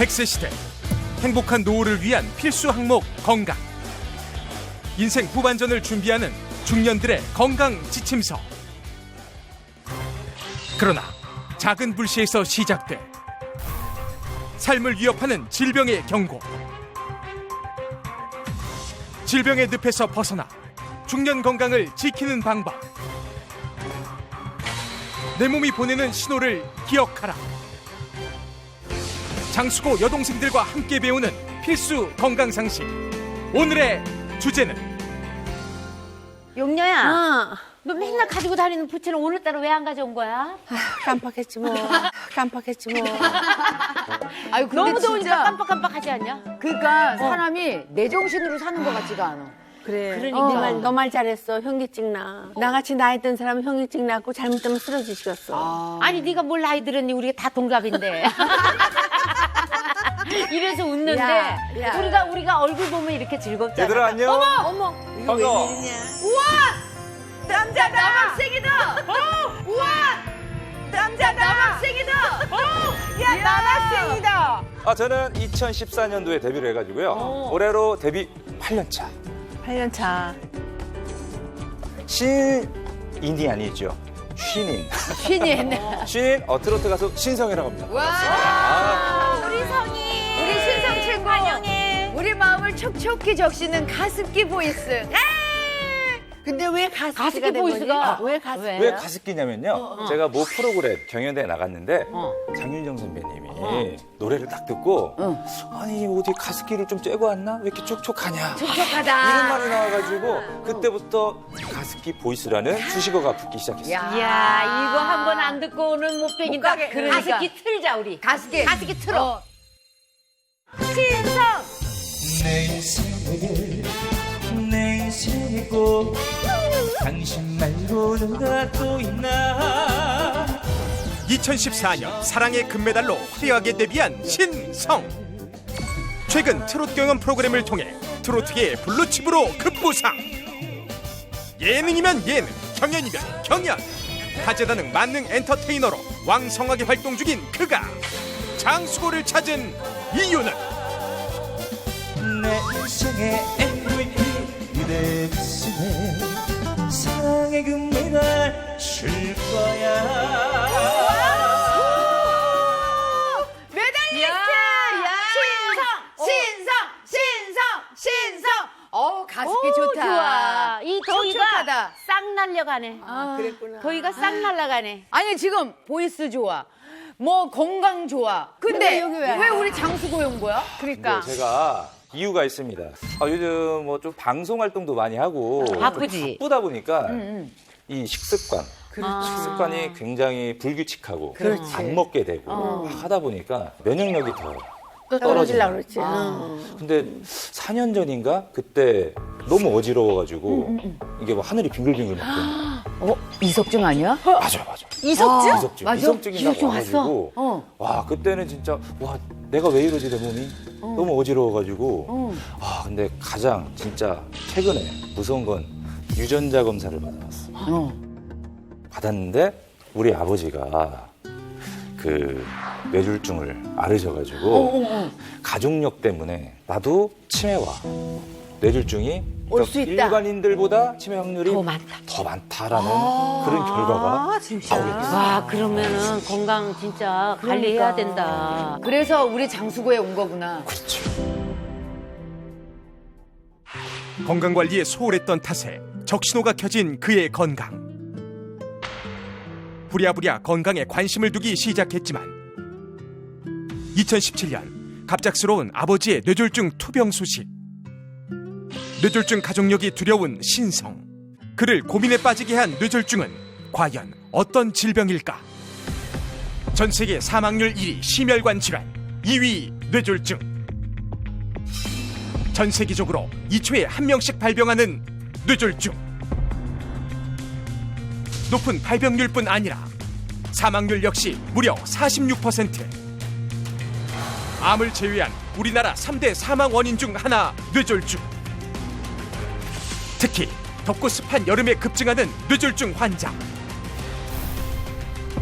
100세 시대 행복한 노후를 위한 필수 항목 건강. 인생 후반전을 준비하는 중년들의 건강 지침서. 그러나 작은 불씨에서 시작돼 삶을 위협하는 질병의 경고. 질병의 늪에서 벗어나 중년 건강을 지키는 방법. 내 몸이 보내는 신호를 기억하라. 장수고 여동생들과 함께 배우는 필수 건강 상식. 오늘의 주제는 용녀야, 너 맨날 가지고 다니는 부채는 오늘따라 왜 안 가져온 거야? 깜빡했지 뭐. 깜빡했지 뭐. 아유, 근데 너무 진짜 더우니까 깜빡깜빡하지 않냐? 그러니까 사람이 내 정신으로 사는 것 같지가 않아. 그래. 그러니까. 너 말 잘했어. 현기증 나. 나같이 나이 든 사람은 현기증 나고 잘못되면 쓰러지시겠어. 아니 네가 뭘 나이 들었니? 우리가 다 동갑인데. 이래서 웃는데 야. 우리가 얼굴 보면 이렇게 즐겁잖아. 얘들아 안녕. 어머. 이거 반가워. 웬일이냐. 남자 남학생이다. 우와, 남자 남학생이다. 야, 남학생이다. 저는 2014년도에 데뷔를 해가지고요. 올해로 데뷔 8년 차. 8년 차. 신인이 아니죠. 신인. 신인. 신인 트로트 가수 신성이라고 합니다. 와, 우리 성이. 우리 신성 최고. 환영해. 우리 마음을 촉촉히 적시는 가습기 보이스. 근데 왜 가습기 가습기가 된 거지? 보이스가 왜 가습기야? 왜 가습기냐면요. 제가 모 프로그램 경연대에 나갔는데 장윤정 선배님이 노래를 딱 듣고 아니 어디 가습기를 좀 쬐고 왔나? 왜 이렇게 촉촉하냐? 촉촉하다. 이런 말이 나와가지고 그때부터 가습기 보이스라는 수식어가 붙기 시작했어요. 이야, 이거 한 번 안 듣고는 못 빼긴다. 가게. 그러니까. 가습기 틀자 우리. 가습기. 가습기 틀어. 내 인생에 꼭 당신 말고 누가 또 있나. 2014년 사랑의 금메달로 화려하게 데뷔한 신성. 최근 트로트 경연 프로그램을 통해 트로트계의 블루칩으로 급부상. 예능이면 예능, 경연이면 경연. 다재다능 만능 엔터테이너로 왕성하게 활동 중인 그가 장수고를 찾은 이유는 내 인생의 MVP 그대 가슴에 사랑의 금메달 줄 거야. 메달리스트! 신성! 어우, 가습기 좋다. 좋아. 이 더위가 촉촉하다. 싹 날려가네. 그랬구나. 더위가 싹 날아가네. 아니, 지금 보이스 좋아. 뭐 건강 좋아. 근데 여기 왜? 왜 우리 장수고 온 거야? 그러니까. 제가 이유가 있습니다. 요즘 뭐 좀 방송 활동도 많이 하고 바쁘지. 좀 바쁘다 보니까 이 식습관, 식습관이 굉장히 불규칙하고 안 먹게 되고 하다 보니까 면역력이 더 또 떨어지려고 그랬지. 근데 4년 전인가 그때 너무 어지러워가지고 이게 뭐 하늘이 빙글빙글 막 이석증 아니야? 맞아. 이석증? 이석증. 맞아? 이석증이 이석증 나와가지고 와 그때는 진짜 와 내가 왜 이러지 내 몸이 너무 어지러워가지고 근데 가장 진짜 최근에 무서운 건 유전자 검사를 받아봤어. 받았는데 우리 아버지가 그 뇌졸중을 앓으셔가지고 가족력 때문에 나도 치매와 뇌졸중이 올수 있다. 일반인들보다 치매 확률이 더 많다. 라는 그런 결과가 나오게 됐어요. 와, 그러면은 건강 진짜 관리해야 된다. 그래서 우리 장수고에 온 거구나. 그렇죠. 건강관리에 소홀했던 탓에 적신호가 켜진 그의 건강. 부랴부랴 건강에 관심을 두기 시작했지만 2017년 갑작스러운 아버지의 뇌졸중 투병 소식. 뇌졸중 가족력이 두려운 신성. 그를 고민에 빠지게 한 뇌졸중은 과연 어떤 질병일까? 전 세계 사망률 1위 심혈관 질환, 2위 뇌졸중. 전 세계적으로 2초에 1명씩 발병하는 뇌졸중. 높은 발병률뿐 아니라 사망률 역시 무려 46%. 암을 제외한 우리나라 3대 사망 원인 중 하나 뇌졸중. 특히 덥고 습한 여름에 급증하는 뇌졸중 환자.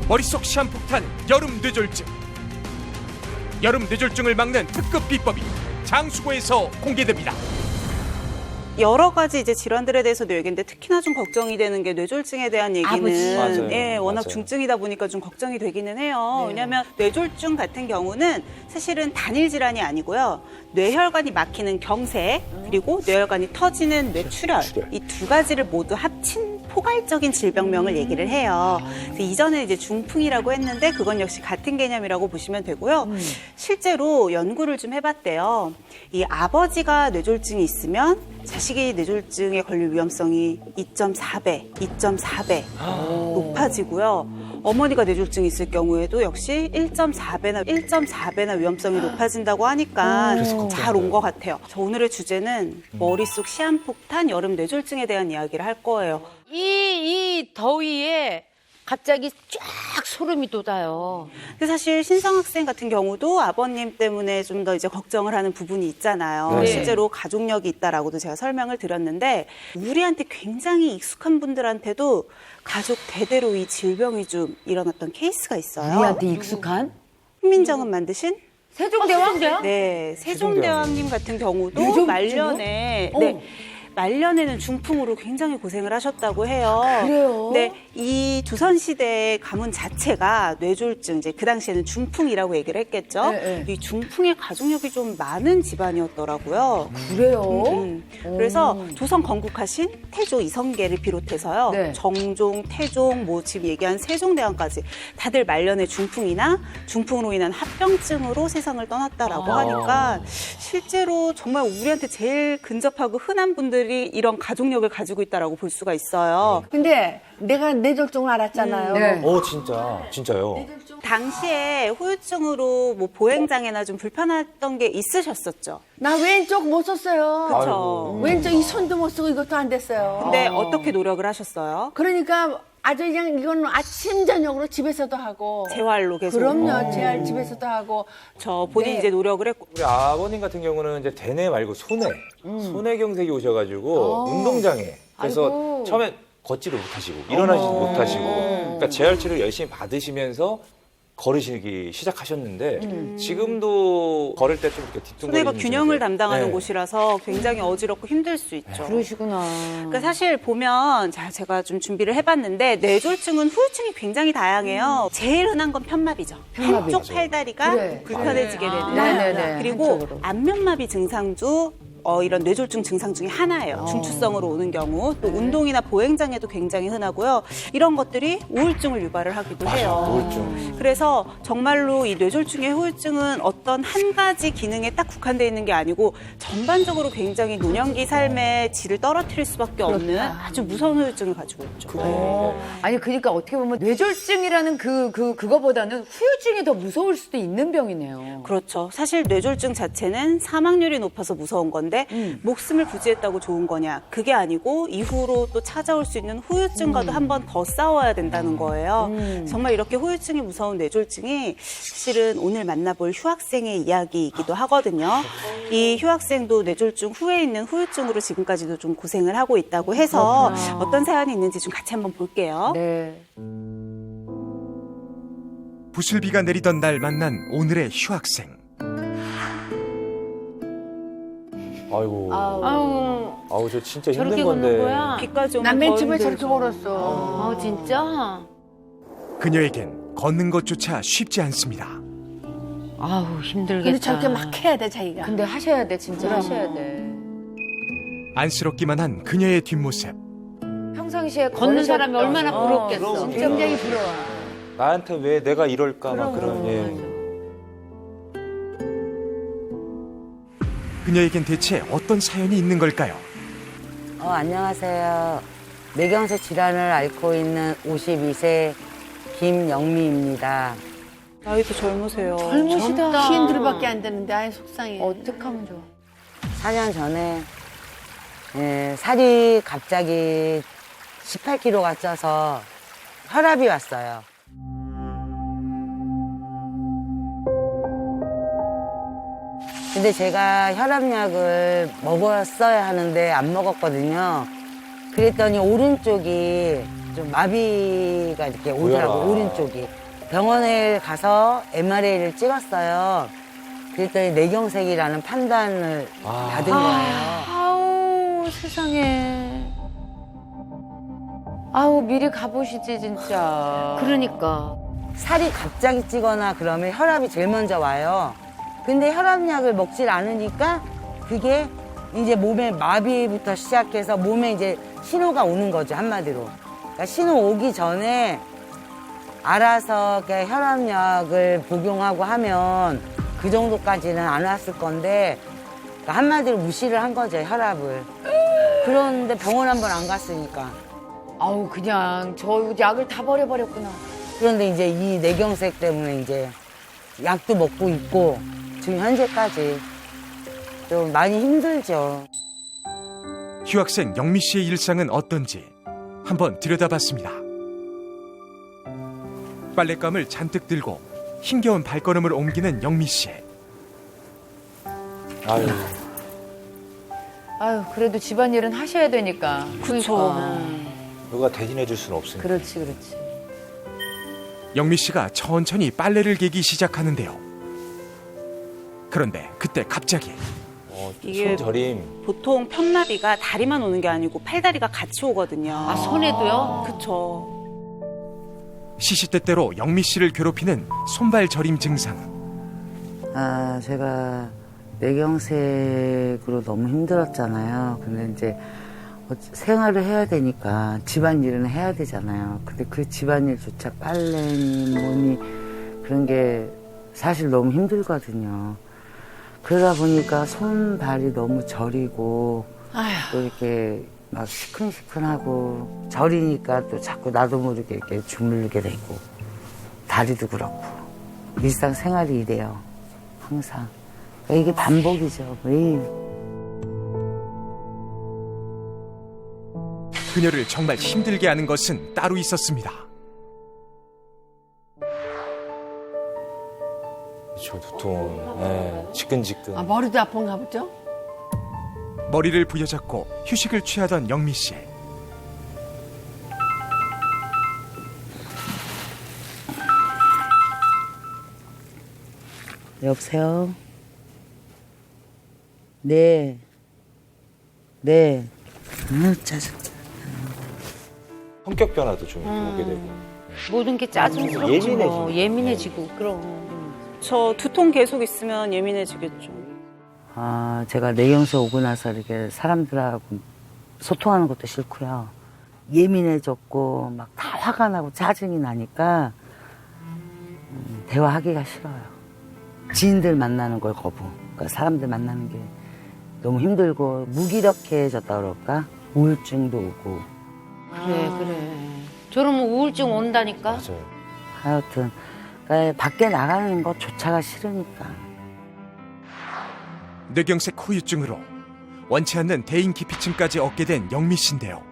머릿속 시한폭탄 여름 뇌졸중. 여름 뇌졸중을 막는 특급 비법이 장수고에서 공개됩니다. 여러 가지 이제 질환들에 대해서도 얘기했는데 특히나 좀 걱정이 되는 게 뇌졸중에 대한 얘기는 맞아요. 예, 워낙 맞아요. 중증이다 보니까 좀 걱정이 되기는 해요. 왜냐하면 뇌졸중 같은 경우는 사실은 단일 질환이 아니고요. 뇌혈관이 막히는 경색 그리고 뇌혈관이 터지는 뇌출혈 이 두 가지를 모두 합친 포괄적인 질병명을 얘기를 해요. 그래서 이전에 이제 중풍이라고 했는데 그건 역시 같은 개념이라고 보시면 되고요. 실제로 연구를 좀 해봤대요. 이 아버지가 뇌졸중이 있으면 자식이 뇌졸중에 걸릴 위험성이 2.4배 높아지고요. 어머니가 뇌졸중이 있을 경우에도 역시 1.4배나 위험성이 높아진다고 하니까 잘 온 것 같아요. 저 오늘의 주제는 머릿속 시한폭탄 여름 뇌졸중에 대한 이야기를 할 거예요. 이 더위에 갑자기 쫙 소름이 돋아요. 근데 사실 신성 학생 같은 경우도 아버님 때문에 좀 더 이제 걱정을 하는 부분이 있잖아요. 네. 실제로 가족력이 있다라고도 제가 설명을 드렸는데 우리한테 굉장히 익숙한 분들한테도 가족 대대로 이 질병이 좀 일어났던 케이스가 있어요. 우리한테 익숙한? 훈민정음 만드신 세종대왕? 네, 세종대왕님 같은 경우도 뇌졸중이요? 말년에 말년에는 중풍으로 굉장히 고생을 하셨다고 해요. 그래요? 네, 이 조선시대의 가문 자체가 뇌졸중, 이제 그 당시에는 중풍이라고 얘기를 했겠죠. 네, 네. 이 중풍의 가족력이 좀 많은 집안이었더라고요. 그래요? 그래서 조선 건국하신 태조 이성계를 비롯해서요. 네. 정종, 태종, 뭐 지금 얘기한 세종대왕까지 다들 말년에 중풍이나 중풍으로 인한 합병증으로 세상을 떠났다라고 하니까 실제로 정말 우리한테 제일 근접하고 흔한 분들이 이런 가족력을 가지고 있다라고 볼 수가 있어요. 근데 내가 뇌졸중을 알았잖아요. 네. 진짜요? 당시에 후유증으로 뭐 보행장애나 좀 불편했던 게 있으셨었죠. 나 왼쪽 못 썼어요. 그렇죠. 왼쪽 이 손도 못 쓰고 이것도 안 됐어요. 근데 어떻게 노력을 하셨어요? 그러니까 아주 그냥 이건 아침 저녁으로 집에서도 하고. 재활로 계속. 그럼요. 재활 집에서도 하고. 저 본인이 네. 이제 노력을 했고. 우리 아버님 같은 경우는 이제 대뇌 말고 소뇌 경색이 오셔가지고 운동장애. 그래서 아이고. 처음에 걷지도 못하시고 일어나지도 못하시고. 그러니까 재활치료를 열심히 받으시면서 걸으시기 시작하셨는데 지금도 걸을 때 좀 이렇게 뒤뚱거리는 소뇌가 균형을 중인데. 담당하는 네. 곳이라서 굉장히 어지럽고 힘들 수 있죠. 그러시구나. 그러니까 사실 보면 제가 좀 준비를 해봤는데 뇌졸중은 후유증이 굉장히 다양해요. 제일 흔한 건 편마비죠. 편마비. 한쪽 팔다리가 그래. 불편해지게 되는. 네네네. 그리고 한쪽으로. 안면마비 증상도 이런 뇌졸중 증상 중에 하나예요. 중추성으로 오는 경우 또 운동이나 보행장애도 굉장히 흔하고요. 이런 것들이 우울증을 유발을 하기도 해요. 우울증. 그래서 정말로 이 뇌졸중의 후유증은 어떤 한 가지 기능에 딱 국한되어 있는 게 아니고 전반적으로 굉장히 노년기 삶의 질을 떨어뜨릴 수밖에 없는 아주 무서운 후유증을 가지고 있죠. 아니 그러니까 어떻게 보면 뇌졸중이라는 그거보다는 후유증이 더 무서울 수도 있는 병이네요. 그렇죠. 사실 뇌졸중 자체는 사망률이 높아서 무서운 건데 목숨을 부지했다고 좋은 거냐? 그게 아니고 이후로 또 찾아올 수 있는 후유증과도 한 번 더 싸워야 된다는 거예요. 정말 이렇게 후유증이 무서운 뇌졸중이 사실은 오늘 만나볼 휴학생의 이야기이기도 하거든요. 이 휴학생도 뇌졸중 후에 있는 후유증으로 지금까지도 좀 고생을 하고 있다고 해서 어떤 사연이 있는지 좀 같이 한번 볼게요. 네. 부슬비가 내리던 날 만난 오늘의 휴학생. 아이고. 아우 저 진짜 저렇게 힘든 건데. 걷는 거야? 비까지 오면 난 맨 더 처음에 힘들죠. 저렇게 걸었어. 진짜? 그녀에겐 걷는 것조차 쉽지 않습니다. 아우 힘들겠다. 근데 저렇게 막 해야 돼, 자기가. 근데 하셔야 돼, 진짜 하셔야 돼. 안쓰럽기만 한 그녀의 뒷모습. 평상시에 걷는 사람이 얼마나 부럽겠어. 굉장히 부러워. 나한테 왜 내가 이럴까 막 그런 예. 그녀에겐 대체 어떤 사연이 있는 걸까요? 안녕하세요. 뇌경색 질환을 앓고 있는 52세 김영미입니다. 나이도 젊으세요. 젊으시다. 키인들밖에 안 되는데 아예 속상해. 어떡하면 좋아. 4년 전에 살이 갑자기 18kg가 쪄서 혈압이 왔어요. 근데 제가 혈압약을 먹었어야 하는데 안 먹었거든요. 그랬더니 오른쪽이 좀 마비가 이렇게 오더라고요, 오른쪽이. 병원에 가서 MRI를 찍었어요. 그랬더니 뇌경색이라는 판단을 받은 거예요. 아우 세상에. 아우 미리 가보시지 진짜. 그러니까. 살이 갑자기 찌거나 그러면 혈압이 제일 먼저 와요. 근데 혈압약을 먹질 않으니까 그게 이제 몸에 마비부터 시작해서 몸에 이제 신호가 오는 거죠, 한마디로. 그러니까 신호 오기 전에 알아서 이렇게 혈압약을 복용하고 하면 그 정도까지는 안 왔을 건데, 그러니까 한마디로 무시를 한 거죠, 혈압을. 그런데 병원 한 번 안 갔으니까. 아우 그냥 저 약을 다 버려버렸구나. 그런데 이제 이 뇌경색 때문에 이제 약도 먹고 있고 지금 현재까지 좀 많이 힘들죠. 휴학생 영미 씨의 일상은 어떤지 한번 들여다봤습니다. 빨랫감을 잔뜩 들고 힘겨운 발걸음을 옮기는 영미 씨. 아유, 아유 그래도 집안일은 하셔야 되니까. 그쵸. 누가 대신해 줄 수는 없으니까. 그렇지 그렇지. 영미 씨가 천천히 빨래를 개기 시작하는데요. 그런데 그때 갑자기 이게 손저림. 보통 편마비가 다리만 오는 게 아니고 팔다리가 같이 오거든요. 아, 손에도요? 그쵸. 시시때때로 영미 씨를 괴롭히는 손발 저림 증상. 아, 제가 뇌경색으로 너무 힘들었잖아요. 근데 이제 생활을 해야 되니까 집안일은 해야 되잖아요. 근데 그 집안일조차 빨래니 뭐니 그런 게 사실 너무 힘들거든요. 그러다 보니까 손발이 너무 저리고 또 이렇게 막 시큰시큰하고 저리니까 또 자꾸 나도 모르게 이렇게 주물르게 되고 다리도 그렇고 일상생활이 이래요. 항상. 그러니까 이게 반복이죠. 매일. 그녀를 정말 힘들게 하는 것은 따로 있었습니다. 저 두통, 예, 지끈지끈. 아, 머리도 아픈가 보죠? 머리를 부여잡고 휴식을 취하던 영미 씨. 여보세요? 네. 네. 짜증. 성격 변화도 좀 오게 되고. 모든 게 짜증스럽고 예민해지고. 예민해지고 그럼. 저 두통 계속 있으면 예민해지겠죠. 아, 제가 뇌경색 오고 나서 이렇게 사람들하고 소통하는 것도 싫고요. 예민해졌고 막 다 화가 나고 짜증이 나니까 대화하기가 싫어요. 지인들 만나는 걸 거부. 그러니까 사람들 만나는 게 너무 힘들고 무기력해졌다 그럴까? 우울증도 오고. 그래. 저러면 우울증 온다니까? 맞아요. 하여튼 그러니까 밖에 나가는 것조차가 싫으니까. 뇌경색 후유증으로 원치 않는 대인 기피증까지 얻게 된 영미 씨인데요.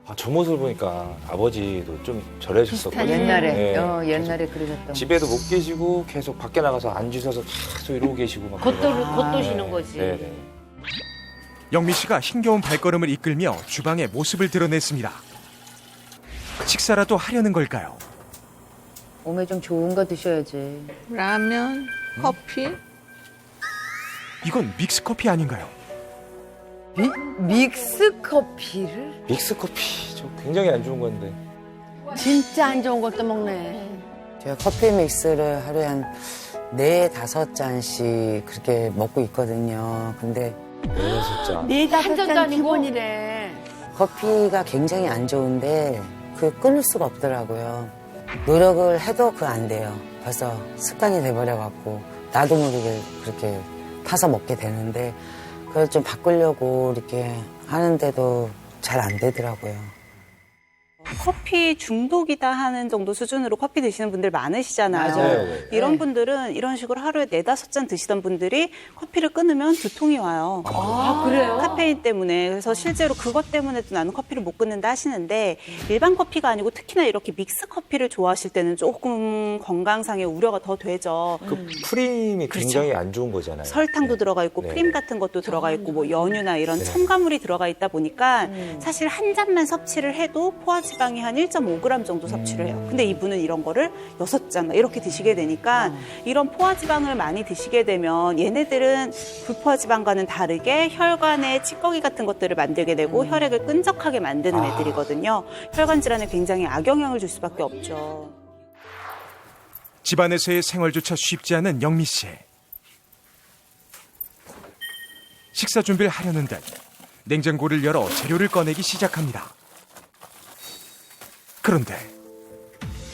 아, 저 모습을 보니까 아버지도 좀 저래졌었거든요. 옛날에 네, 옛날에 그러셨던. 집에도 못 계시고 계속 밖에 나가서 앉으셔서 계속 이러고 계시고 막. 겉도시는 거지. 네네. 영미 씨가 힘겨운 발걸음을 이끌며 주방의 모습을 드러냈습니다. 식사라도 하려는 걸까요? 몸에 좀 좋은 거 드셔야지. 라면, 커피. 이건 믹스커피 아닌가요? 믹스 커피를? 믹스 커피 저 굉장히 안 좋은 건데. 진짜 안 좋은 것도 먹네. 제가 커피 믹스를 하루에 한 4-5잔씩 그렇게 먹고 있거든요. 근데 네, 진짜. 한 잔도 아니고 기본이래. 커피가 굉장히 안 좋은데 그 끊을 수가 없더라고요. 노력을 해도 그거 안 돼요. 벌써 습관이 돼버려갖고 나도 모르게 그렇게 타서 먹게 되는데 그걸 좀 바꾸려고 이렇게 하는데도 잘 안 되더라고요. 커피 중독이다 하는 정도 수준으로 커피 드시는 분들 많으시잖아요. 맞아요. 이런 분들은 이런 식으로 하루에 4-5잔 드시던 분들이 커피를 끊으면 두통이 와요. 아, 그래요? 카페인 때문에. 그래서 실제로 그것 때문에도 나는 커피를 못 끊는다 하시는데 일반 커피가 아니고 특히나 이렇게 믹스 커피를 좋아하실 때는 조금 건강상의 우려가 더 되죠. 그 프림이 굉장히 안 좋은 거잖아요. 설탕도 들어가 있고 네. 프림 같은 것도 들어가 있고 뭐 연유나 이런 첨가물이 들어가 있다 보니까 사실 한 잔만 섭취를 해도 포화지 포화지방이 한 1.5g 정도 섭취를 해요. 근데 이분은 이런 거를 6장 이렇게 드시게 되니까 이런 포화지방을 많이 드시게 되면 얘네들은 불포화지방과는 다르게 혈관에 찌꺼기 같은 것들을 만들게 되고 혈액을 끈적하게 만드는 애들이거든요. 혈관 질환에 굉장히 악영향을 줄 수밖에 없죠. 집안에서의 생활조차 쉽지 않은 영미 씨. 식사 준비를 하려는 듯 냉장고를 열어 재료를 꺼내기 시작합니다. 그런데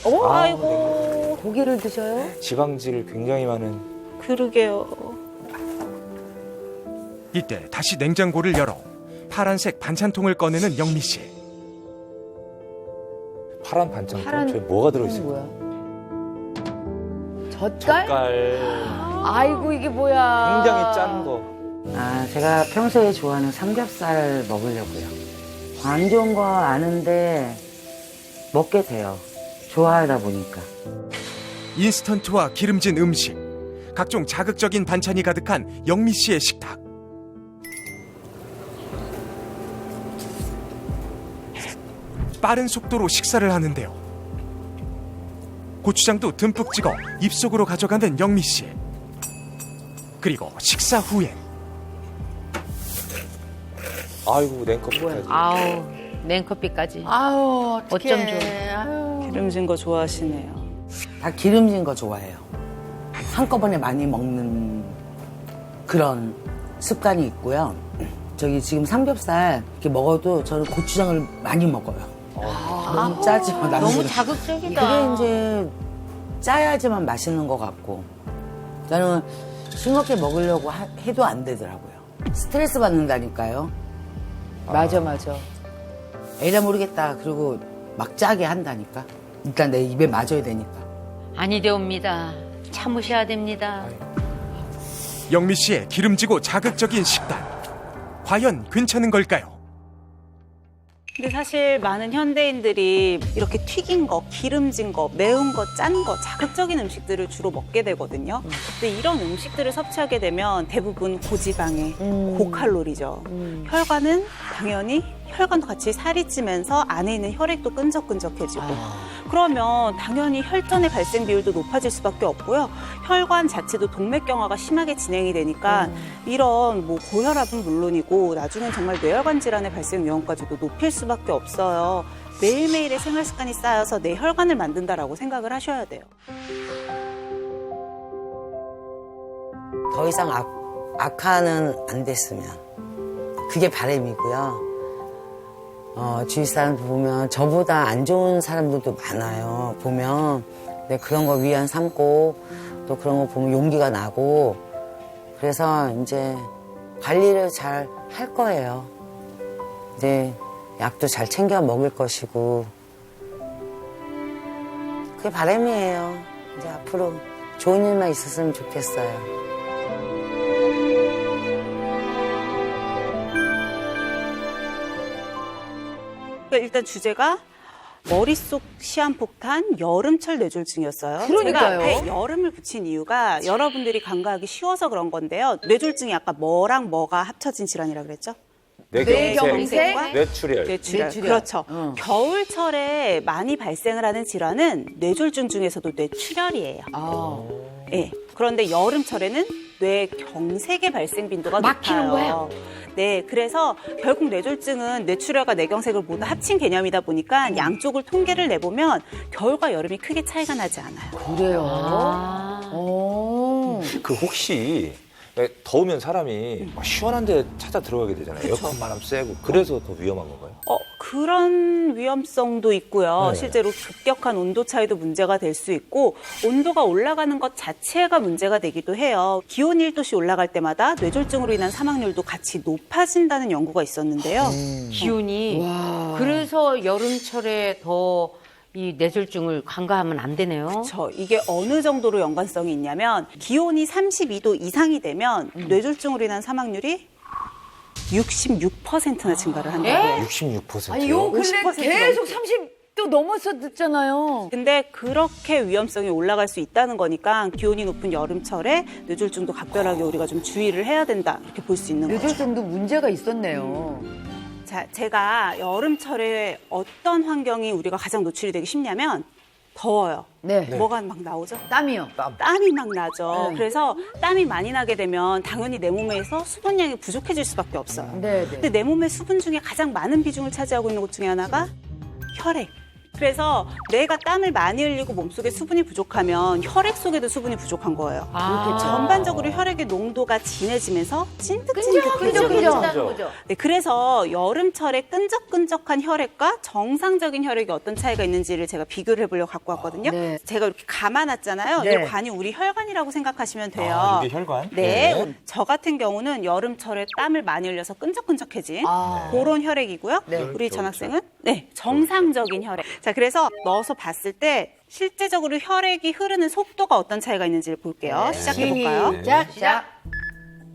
아이고, 고기를 드셔요? 지방질 굉장히 많은. 그러게요. 이때 다시 냉장고를 열어 파란색 반찬통을 꺼내는 영미 씨. 파란 반찬통? 저기 뭐가 들어있을까? 뭐야? 젓갈? 젓갈. 아이고 이게 뭐야? 굉장히 짠 거. 제가 평소에 좋아하는 삼겹살 먹으려고요. 안 좋은 거 아는데 먹게 돼요. 좋아하다 보니까. 인스턴트와 기름진 음식, 각종 자극적인 반찬이 가득한 영미 씨의 식탁. 빠른 속도로 식사를 하는데요. 고추장도 듬뿍 찍어 입속으로 가져가는 영미 씨. 그리고 식사 후엔 아이고, 냉커피까지. 아우, 냉커피까지. 아우 어쩜 어떡해. 좋아. 아유. 기름진 거 좋아하시네요. 다 기름진 거 좋아해요. 한꺼번에 많이 먹는 그런 습관이 있고요. 저기 지금 삼겹살 이렇게 먹어도 저는 고추장을 많이 먹어요. 너무 짜지 마. 너무 자극적이다. 그게 이제 짜야지만 맛있는 것 같고 저는 싱겁게 먹으려고 해도 안 되더라고요. 스트레스 받는다니까요. 맞아 맞아. 에라 모르겠다. 그리고 막 짜게 한다니까. 일단 내 입에 맞아야 되니까. 아니되옵니다. 참으셔야 됩니다. 영미 씨의 기름지고 자극적인 식단. 과연 괜찮은 걸까요? 근데 사실 많은 현대인들이 이렇게 튀긴 거, 기름진 거, 매운 거, 짠 거, 자극적인 음식들을 주로 먹게 되거든요. 근데 이런 음식들을 섭취하게 되면 대부분 고지방에 고칼로리죠. 혈관은 당연히 혈관도 같이 살이 찌면서 안에 있는 혈액도 끈적끈적해지고 그러면 당연히 혈전의 발생 비율도 높아질 수밖에 없고요. 혈관 자체도 동맥경화가 심하게 진행이 되니까 이런 뭐 고혈압은 물론이고 나중엔 정말 뇌혈관 질환의 발생 위험까지도 높일 수밖에 없어요. 매일매일의 생활 습관이 쌓여서 내 혈관을 만든다라고 생각을 하셔야 돼요. 더 이상 악화는 안 됐으면 그게 바람이고요. 주위 사람 보면 저보다 안 좋은 사람들도 많아요. 보면 근데 그런 거 위안 삼고 또 그런 거 보면 용기가 나고 그래서 이제 관리를 잘 할 거예요. 이제 약도 잘 챙겨 먹을 것이고 그게 바람이에요. 이제 앞으로 좋은 일만 있었으면 좋겠어요. 일단 주제가 머릿속 시한폭탄 여름철 뇌졸중이었어요. 그러니까요. 제가 앞에 여름을 붙인 이유가 여러분들이 간과하기 쉬워서 그런 건데요. 뇌졸중이 아까 뭐랑 뭐가 합쳐진 질환이라 그랬죠? 뇌경색, 뇌출혈. 뇌출혈. 그렇죠. 겨울철에 많이 발생을 하는 질환은 뇌졸중 중에서도 뇌출혈이에요. 네. 그런데 여름철에는 뇌경색의 발생 빈도가 막히는 높아요. 네, 그래서 결국 뇌졸중은 뇌출혈과 뇌경색을 모두 합친 개념이다 보니까 양쪽을 통계를 내보면 겨울과 여름이 크게 차이가 나지 않아요. 그래요? 오. 그 혹시 더우면 사람이 막 시원한 데 찾아 들어가게 되잖아요. 그쵸. 에어컨 바람 쐬고. 그래서 더 위험한 건가요? 그런 위험성도 있고요. 네. 실제로 급격한 온도 차이도 문제가 될 수 있고 온도가 올라가는 것 자체가 문제가 되기도 해요. 기온 1도씩 올라갈 때마다 뇌졸중으로 인한 사망률도 같이 높아진다는 연구가 있었는데요. 기운이. 그래서 여름철에 더 이 뇌졸중을 간과하면 안 되네요. 그렇죠. 이게 어느 정도로 연관성이 있냐면 기온이 32도 이상이 되면 뇌졸중으로 인한 사망률이 66%나 증가를 한다고요. 66%요? 아니 요 근래 50% 계속 30도 넘었었잖아요. 근데 그렇게 위험성이 올라갈 수 있다는 거니까 기온이 높은 여름철에 뇌졸중도 각별하게 우리가 좀 주의를 해야 된다 이렇게 볼 수 있는 거죠. 뇌졸중도 문제가 있었네요. 자, 자, 제가 여름철에 어떤 환경이 우리가 가장 노출이 되기 쉽냐면 더워요. 네. 뭐가 막 나오죠? 땀이요. 땀이 막 나죠. 그래서 땀이 많이 나게 되면 당연히 내 몸에서 수분량이 부족해질 수밖에 없어요. 네, 근데 내 몸의 수분 중에 가장 많은 비중을 차지하고 있는 것 중에 하나가 혈액. 그래서 내가 땀을 많이 흘리고 몸속에 수분이 부족하면 혈액 속에도 수분이 부족한 거예요. 이렇게 전반적으로 혈액의 농도가 진해지면서 찐득찐득해지죠. 거죠. 네, 그래서 여름철에 끈적끈적한 혈액과 정상적인 혈액이 어떤 차이가 있는지를 제가 비교를 해보려고 갖고 왔거든요. 네. 제가 이렇게 감아놨잖아요. 네. 이 관이 우리 혈관이라고 생각하시면 돼요. 아, 이게 혈관? 네. 저 같은 경우는 여름철에 땀을 많이 흘려서 끈적끈적해진 그런 혈액이고요. 우리 전 학생은 네, 정상적인 혈액. 자, 그래서 넣어서 봤을 때 실제적으로 혈액이 흐르는 속도가 어떤 차이가 있는지를 볼게요. 시작해볼까요? 시작.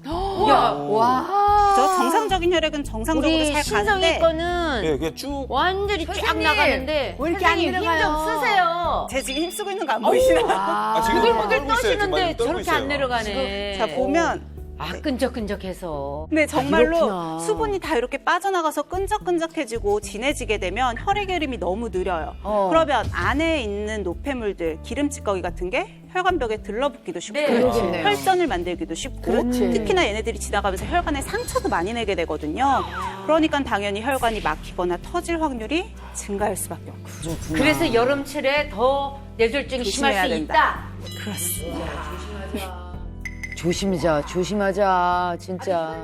와. 저 정상적인 혈액은 정상적으로 우리 잘 신성이 가는데 거는 예, 그냥 쭉. 완전히 쫙 선생님, 나가는데 왜 이렇게 안 선생님 힘 내려가요? 좀 쓰세요. 제 지금 힘쓰고 있는 거 안 보이시나요? 지금 부들부들 떨고 있어요. 지금 많이 떠시는데 떨고 저렇게 안 있어요. 내려가네. 자, 보면 끈적끈적해서. 네, 정말로 이렇구나. 수분이 다 이렇게 빠져나가서 끈적끈적해지고 진해지게 되면 혈액의 흐름이 너무 느려요. 그러면 안에 있는 노폐물들, 기름 찌꺼기 같은 게 혈관벽에 들러붙기도 쉽고 그러겠네요. 혈전을 만들기도 쉽고 그렇지. 특히나 얘네들이 지나가면서 혈관에 상처도 많이 내게 되거든요. 그러니까 당연히 혈관이 막히거나 터질 확률이 증가할 수밖에 없고. 그래서 여름철에 더 뇌졸중이 심할 조심해야 수 된다. 있다. 그렇습니다. 조심하자, 진짜.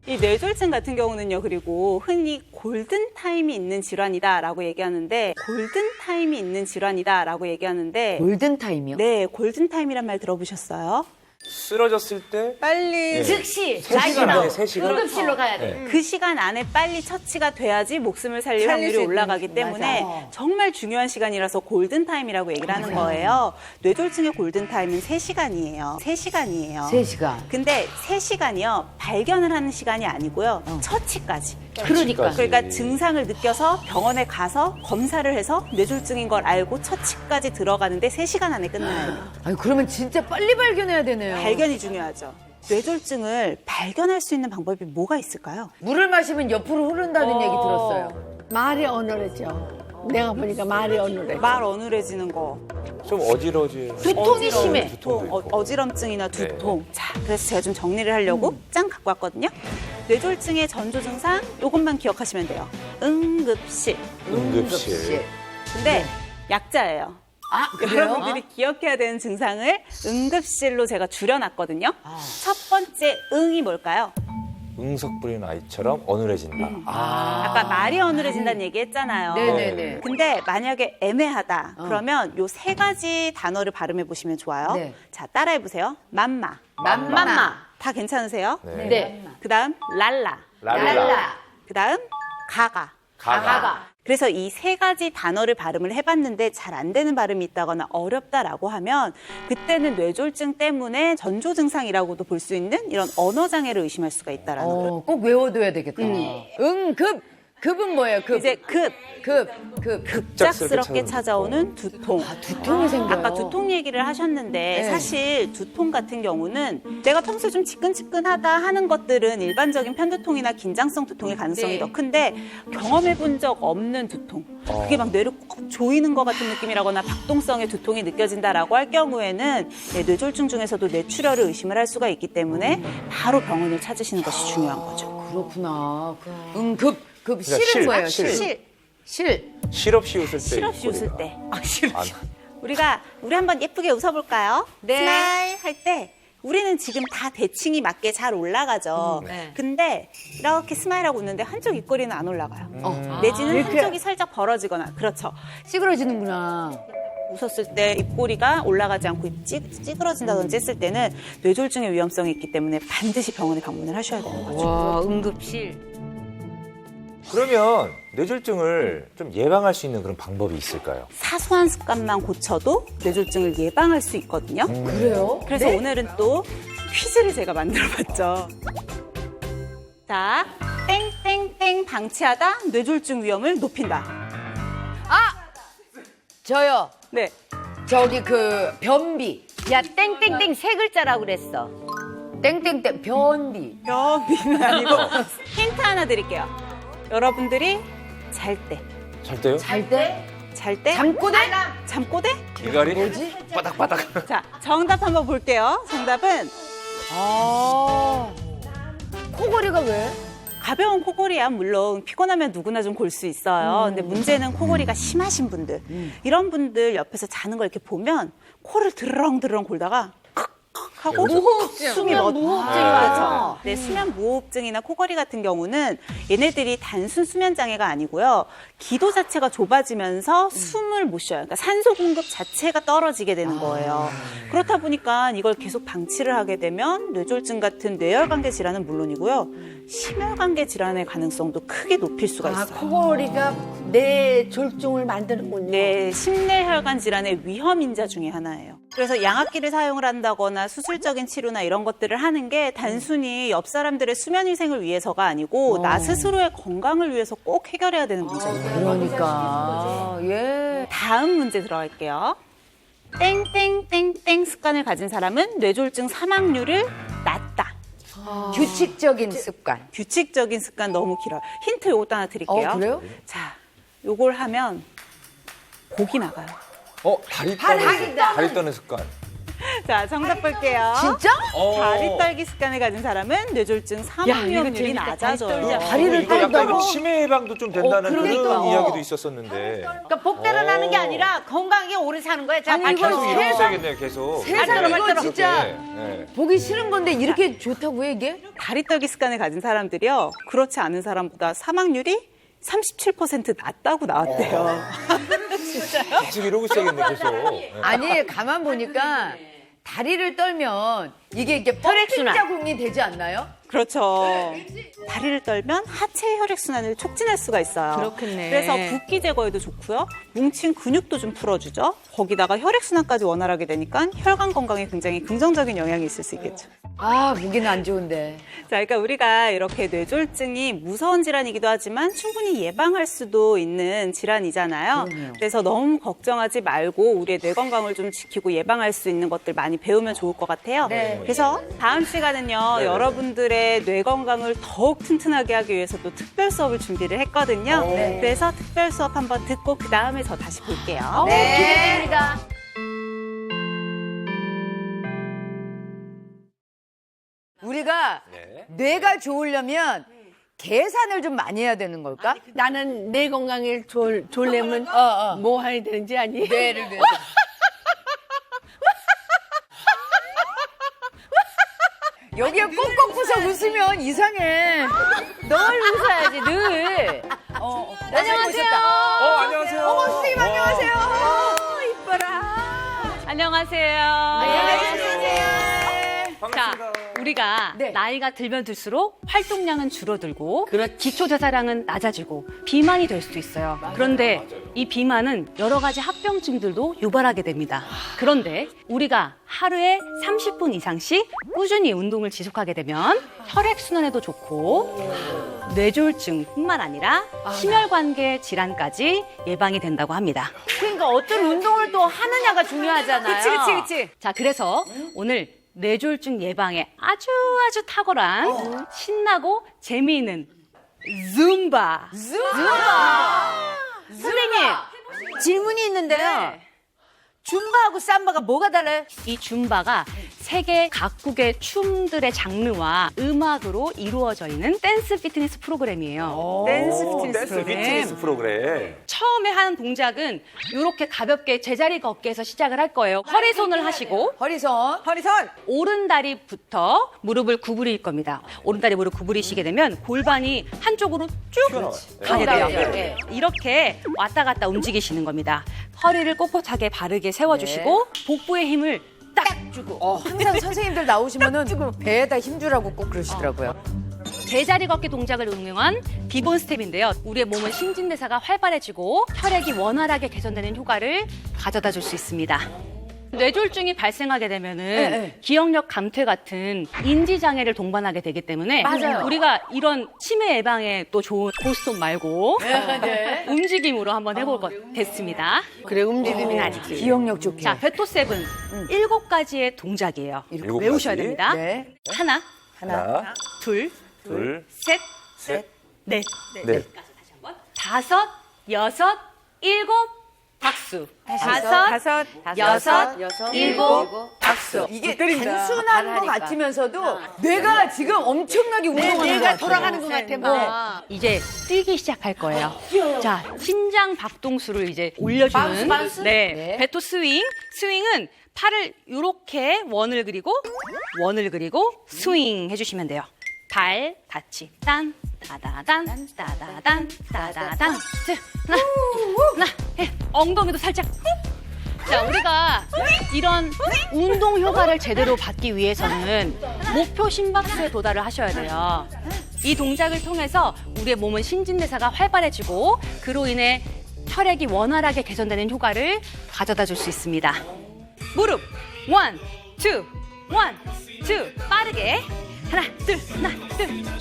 이 뇌졸중 같은 경우는요, 그리고 흔히 골든타임이 있는 질환이다라고 얘기하는데, 골든타임이요? 네, 골든타임이란 말 들어보셨어요? 쓰러졌을 때 빨리 즉시 3시간 안에 3시간? 응급실로 가야 돼. 그 시간 안에 빨리 처치가 돼야지 목숨을 살릴 확률이 올라가기 때문에 정말 중요한 시간이라서 골든타임이라고 얘기를 하는 거예요. 뇌졸중의 골든타임은 3시간이에요. 3시간. 근데 3시간이요, 발견을 하는 시간이 아니고요, 처치까지. 그러니까 증상을 느껴서 병원에 가서 검사를 해서 뇌졸중인 걸 알고 처치까지 들어가는데 3시간 안에 끝나야 돼요. 아니, 그러면 진짜 빨리 발견해야 되네요. 발견이 중요하죠. 뇌졸중을 발견할 수 있는 방법이 뭐가 있을까요? 물을 마시면 옆으로 흐른다는 얘기 들었어요. 말이 어눌해져. 내가 보니까 말이 어눌해. 말 어눌해지는 거, 좀 어지러지. 두통이 심해. 어지럼증이나 두통. 자, 그래서 제가 좀 정리를 하려고 짠 갖고 왔거든요. 뇌졸중의 전조 증상 이것만 기억하시면 돼요. 응급실. 응급실. 근데 약자예요. 아, 그래요? 여러분들이 기억해야 되는 증상을 응급실로 제가 줄여놨거든요. 첫 번째 응이 뭘까요? 응석 부리는 아이처럼 어눌해진다. 아까 말이 어눌해진다는 얘기 했잖아요. 네네네. 근데 만약에 애매하다. 그러면 요 3가지 단어를 발음해 보시면 좋아요. 네. 자, 따라해 보세요. 맘마. 다 괜찮으세요? 네. 네. 그다음 랄라. 랄라. 그다음 가가. 그래서 이 3가지 단어를 발음을 해봤는데 잘 안 되는 발음이 있다거나 어렵다라고 하면 그때는 뇌졸중 때문에 전조 증상이라고도 볼 수 있는 이런 언어 장애를 의심할 수가 있다라는 거예요. 꼭 외워둬야 되겠다. 급은 뭐예요? 이제 급작스럽게 찾아오는 찾아오는 두통. 두통이 생겨요. 아까 두통 얘기를 하셨는데 네. 사실 두통 같은 경우는 내가 평소에 좀 지끈지끈하다 하는 것들은 일반적인 편두통이나 긴장성 두통의 가능성이 더 큰데 경험해 본 적 없는 두통. 그게 막 뇌를 꼭 조이는 것 같은 느낌이라거나 박동성의 두통이 느껴진다라고 할 경우에는 네, 뇌졸중 중에서도 뇌출혈을 의심을 할 수가 있기 때문에 바로 병원을 찾으시는 것이 중요한 거죠. 그렇구나. 실은 실. 뭐예요? 실. 실없이 웃을 때. 실없이 웃을 때. 아, 우리 한번 예쁘게 웃어볼까요? 네. 스마일 할 때 우리는 지금 다 대칭이 맞게 잘 올라가죠. 네. 근데 이렇게 스마일하고 웃는데 한쪽 입꼬리는 안 올라가요. 내지는 한쪽이 살짝 벌어지거나. 그렇죠. 찌그러지는구나. 웃었을 때 입꼬리가 올라가지 않고 찌그러진다든지 했을 때는 뇌졸중의 위험성이 있기 때문에 반드시 병원에 방문을 하셔야 되는 거죠. 와, 응급실. 그러면 뇌졸중을 좀 예방할 수 있는 그런 방법이 있을까요? 사소한 습관만 고쳐도 뇌졸중을 예방할 수 있거든요. 그래요? 그래서 오늘은 또 퀴즈를 제가 만들어봤죠. 자, 땡땡땡 방치하다 뇌졸중 위험을 높인다. 저요. 네. 저기 변비. 야, 땡땡땡 3글자라고 그랬어. 땡땡땡 변비. 변비는 아니고 힌트 하나 드릴게요. 여러분들이 잘 때. 잘 때요? 잘 때? 잘 때? 잠꼬대? 잠꼬대? 이갈이? 뭐지? 바닥바닥. 자, 정답 한번 볼게요. 정답은 코골이가 왜? 가벼운 코골이야 물론 피곤하면 누구나 좀 골 수 있어요. 근데 문제는 코골이가 심하신 분들. 이런 분들 옆에서 자는 걸 이렇게 보면 코를 드렁드렁 골다가 하고 숨이 무호흡증이죠. 네, 수면 무호흡증이나 코골이 같은 경우는 얘네들이 단순 수면 장애가 아니고요. 기도 자체가 좁아지면서 숨을 못 쉬어요. 그러니까 산소 공급 자체가 떨어지게 되는 거예요. 그렇다 보니까 이걸 계속 방치를 하게 되면 뇌졸중 같은 뇌혈관계 질환은 물론이고요. 심혈관계 질환의 가능성도 크게 높일 수가 있어요. 코골이가 내 졸중을 만드는군요. 네, 심뇌혈관 질환의 위험 인자 중에 하나예요. 그래서 양압기를 사용을 한다거나 수술적인 치료나 이런 것들을 하는 게 단순히 옆 사람들의 수면 위생을 위해서가 아니고 나 스스로의 건강을 위해서 꼭 해결해야 되는 문제입니다. 그러니까 예. 다음 문제 들어갈게요. 땡땡땡땡 습관을 가진 사람은 뇌졸중 사망률을 낮다. 규칙적인 습관. 규칙적인 습관 너무 길어요. 힌트 요것도 하나 드릴게요. 그래요? 자, 요걸 하면 복이 나가요. 다리 떠는 습관. 자, 정답 볼게요. 진짜? 다리 떨기 습관을 가진 사람은 뇌졸중 사망률이 낮아져요. 다리를 이거 약간 떨다고? 치매 예방도 좀 된다는 그런 이야기도 있었었는데. 그러니까 복대로 나는 게 아니라 건강하게 오래 사는 거야. 자, 아니, 이거 계속 이러고 있어야겠네요, 계속. 세상에 이거 진짜 네. 보기 싫은 건데 이렇게 좋다고 이게? 다리 떨기 습관을 가진 사람들이요. 그렇지 않은 사람보다 사망률이 37% 낮다고 나왔대요. 계속 이러고 있어야겠네, 계속. 네. 아니 가만 보니까 다리를 떨면 이게 이렇게 뻑팅 자국이 되지 않나요? 그렇죠. 다리를 떨면 하체 혈액순환을 촉진할 수가 있어요. 그렇겠네. 그래서 붓기 제거에도 좋고요. 뭉친 근육도 좀 풀어주죠. 거기다가 혈액순환까지 원활하게 되니까 혈관 건강에 굉장히 긍정적인 영향이 있을 수 있겠죠. 아 무기는 안 좋은데. 자, 그러니까 우리가 이렇게 뇌졸중이 무서운 질환이기도 하지만 충분히 예방할 수도 있는 질환이잖아요. 그래서 너무 걱정하지 말고 우리의 뇌 건강을 좀 지키고 예방할 수 있는 것들 많이 배우면 좋을 것 같아요. 그래서 다음 시간은요, 여러분들의 뇌 건강을 더욱 튼튼하게 하기 위해서 또 특별 수업을 준비를 했거든요. 그래서 특별 수업 한번 듣고 그 다음에 저 다시 볼게요. 기대됩니다. 우리가 뇌가 좋으려면 계산을 좀 많이 해야 되는 걸까? 나는 내 건강을 졸려면 뭐 해야 되는지 아니? 뇌를 위해서. 여기에 꼭꼭 부서 웃으면 이상해. 늘 웃어야지, 늘. 안녕하세요. 안녕하세요. 어머, 선생님 안녕하세요. 안녕하세요. 안녕하세요. 자, 우리가 네. 나이가 들면 들수록 활동량은 줄어들고 기초대사량은 낮아지고 비만이 될 수도 있어요. 그런데 이 비만은 여러 가지 합병증들도 유발하게 됩니다. 그런데 우리가 하루에 30분 이상씩 꾸준히 운동을 지속하게 되면 혈액순환에도 좋고 뇌졸중뿐만 아니라 심혈관계 질환까지 예방이 된다고 합니다. 그러니까 어떤 운동을 또 하느냐가 중요하잖아요. 그치. 자, 그래서 오늘 뇌졸중 예방에 아주 탁월한 신나고 재미있는 줌바. 선생님, 질문이 있는데요. 줌바하고 삼바가 뭐가 달라요? 이 줌바가 세계 각국의 춤들의 장르와 음악으로 이루어져 있는 댄스 피트니스 프로그램이에요. 댄스 피트니스 댄스 프로그램. 피트니스 프로그램. 처음에 하는 동작은 이렇게 가볍게 제자리 걷기에서 시작을 할 거예요. 허리손을 하시고 허리선. 오른다리부터 무릎을 구부릴 겁니다. 오른다리 무릎 구부리시게 되면 골반이 한쪽으로 쭉 가게 돼요. 네. 이렇게 왔다 갔다 움직이시는 겁니다. 허리를 꼿꼿하게 바르게 세워주시고 복부의 힘을 딱 주고 항상 선생님들 나오시면은 배에다 힘주라고 꼭 그러시더라고요. 제자리 걷기 동작을 응용한 비본 스텝인데요. 우리의 몸은 신진대사가 활발해지고 혈액이 원활하게 개선되는 효과를 가져다 줄 수 있습니다. 뇌졸중이 발생하게 되면은 기억력 감퇴 같은 인지 장애를 동반하게 되기 때문에 맞아요. 우리가 이런 치매 예방에 또 좋은 고스톱 말고 움직임으로 한번 해볼 것 됐습니다. 그래, 움직임이 나지. 기억력 좋게. 자, 베토7 7가지의 동작이에요. 일곱 외우셔야 가지. 됩니다. 네. 하나, 하나, 둘, 둘, 셋, 셋, 넷, 넷. 다섯, 여섯, 일곱, 박수. 다섯, 여섯, 일곱, 박수. 이게 단순한 것 같으면서도 뇌가 지금 엄청나게 운동하는 내가 것 돌아가는 것 같아, 막. 이제 뛰기 시작할 거예요. 자, 심장 박동수를 이제 올려주는 바운스? 네. 베토 스윙. 스윙은 팔을 이렇게 원을 그리고 스윙 해주시면 돼요. 발 같이 딴 따다단 따다단 따다단 하나 해 엉덩이도 살짝 자 우리가 이런 운동 효과를 제대로 받기 위해서는 목표 심박수에 도달을 하셔야 돼요. 이 동작을 통해서 우리의 몸은 신진대사가 활발해지고 그로 인해 혈액이 원활하게 개선되는 효과를 가져다 줄 수 있습니다. 무릎 원, 투 빠르게 하나, 둘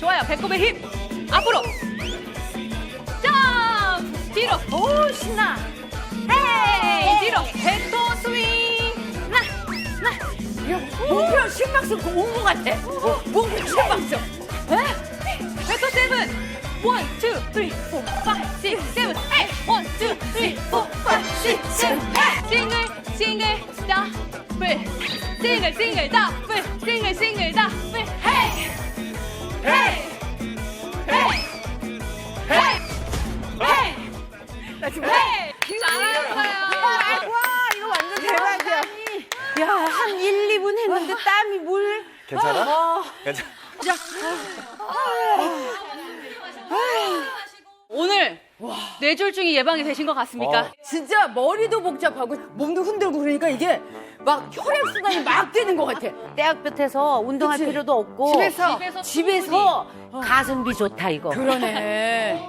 좋아요. 배꼽에 힘 앞으로 점프 뒤로 오 신나 헤이 뒤로 베토 스윙 하나 목표 심박수 온것 같아. 목표 심박수. 베토 세븐 1, 2, 3, 4, 5, 6, 7, 8 1, 2, 3, 4, 5, 6, 7, 8 싱글 더블 싱글 더블 싱글 더블 헤이 잘했어요. 이거 완전 대박이야. 야, 한 1, 2분 했는데 땀이 물. 괜찮아? 괜찮아. 오늘 뇌졸중이 예방이 되신 것 같습니까? 진짜 머리도 복잡하고 몸도 흔들고 그러니까 이게 막 혈액순환이 막 되는 것 같아. 떼약볕에서 운동할 그치? 필요도 없고. 집에서 가성비 좋다, 이거. 그러네.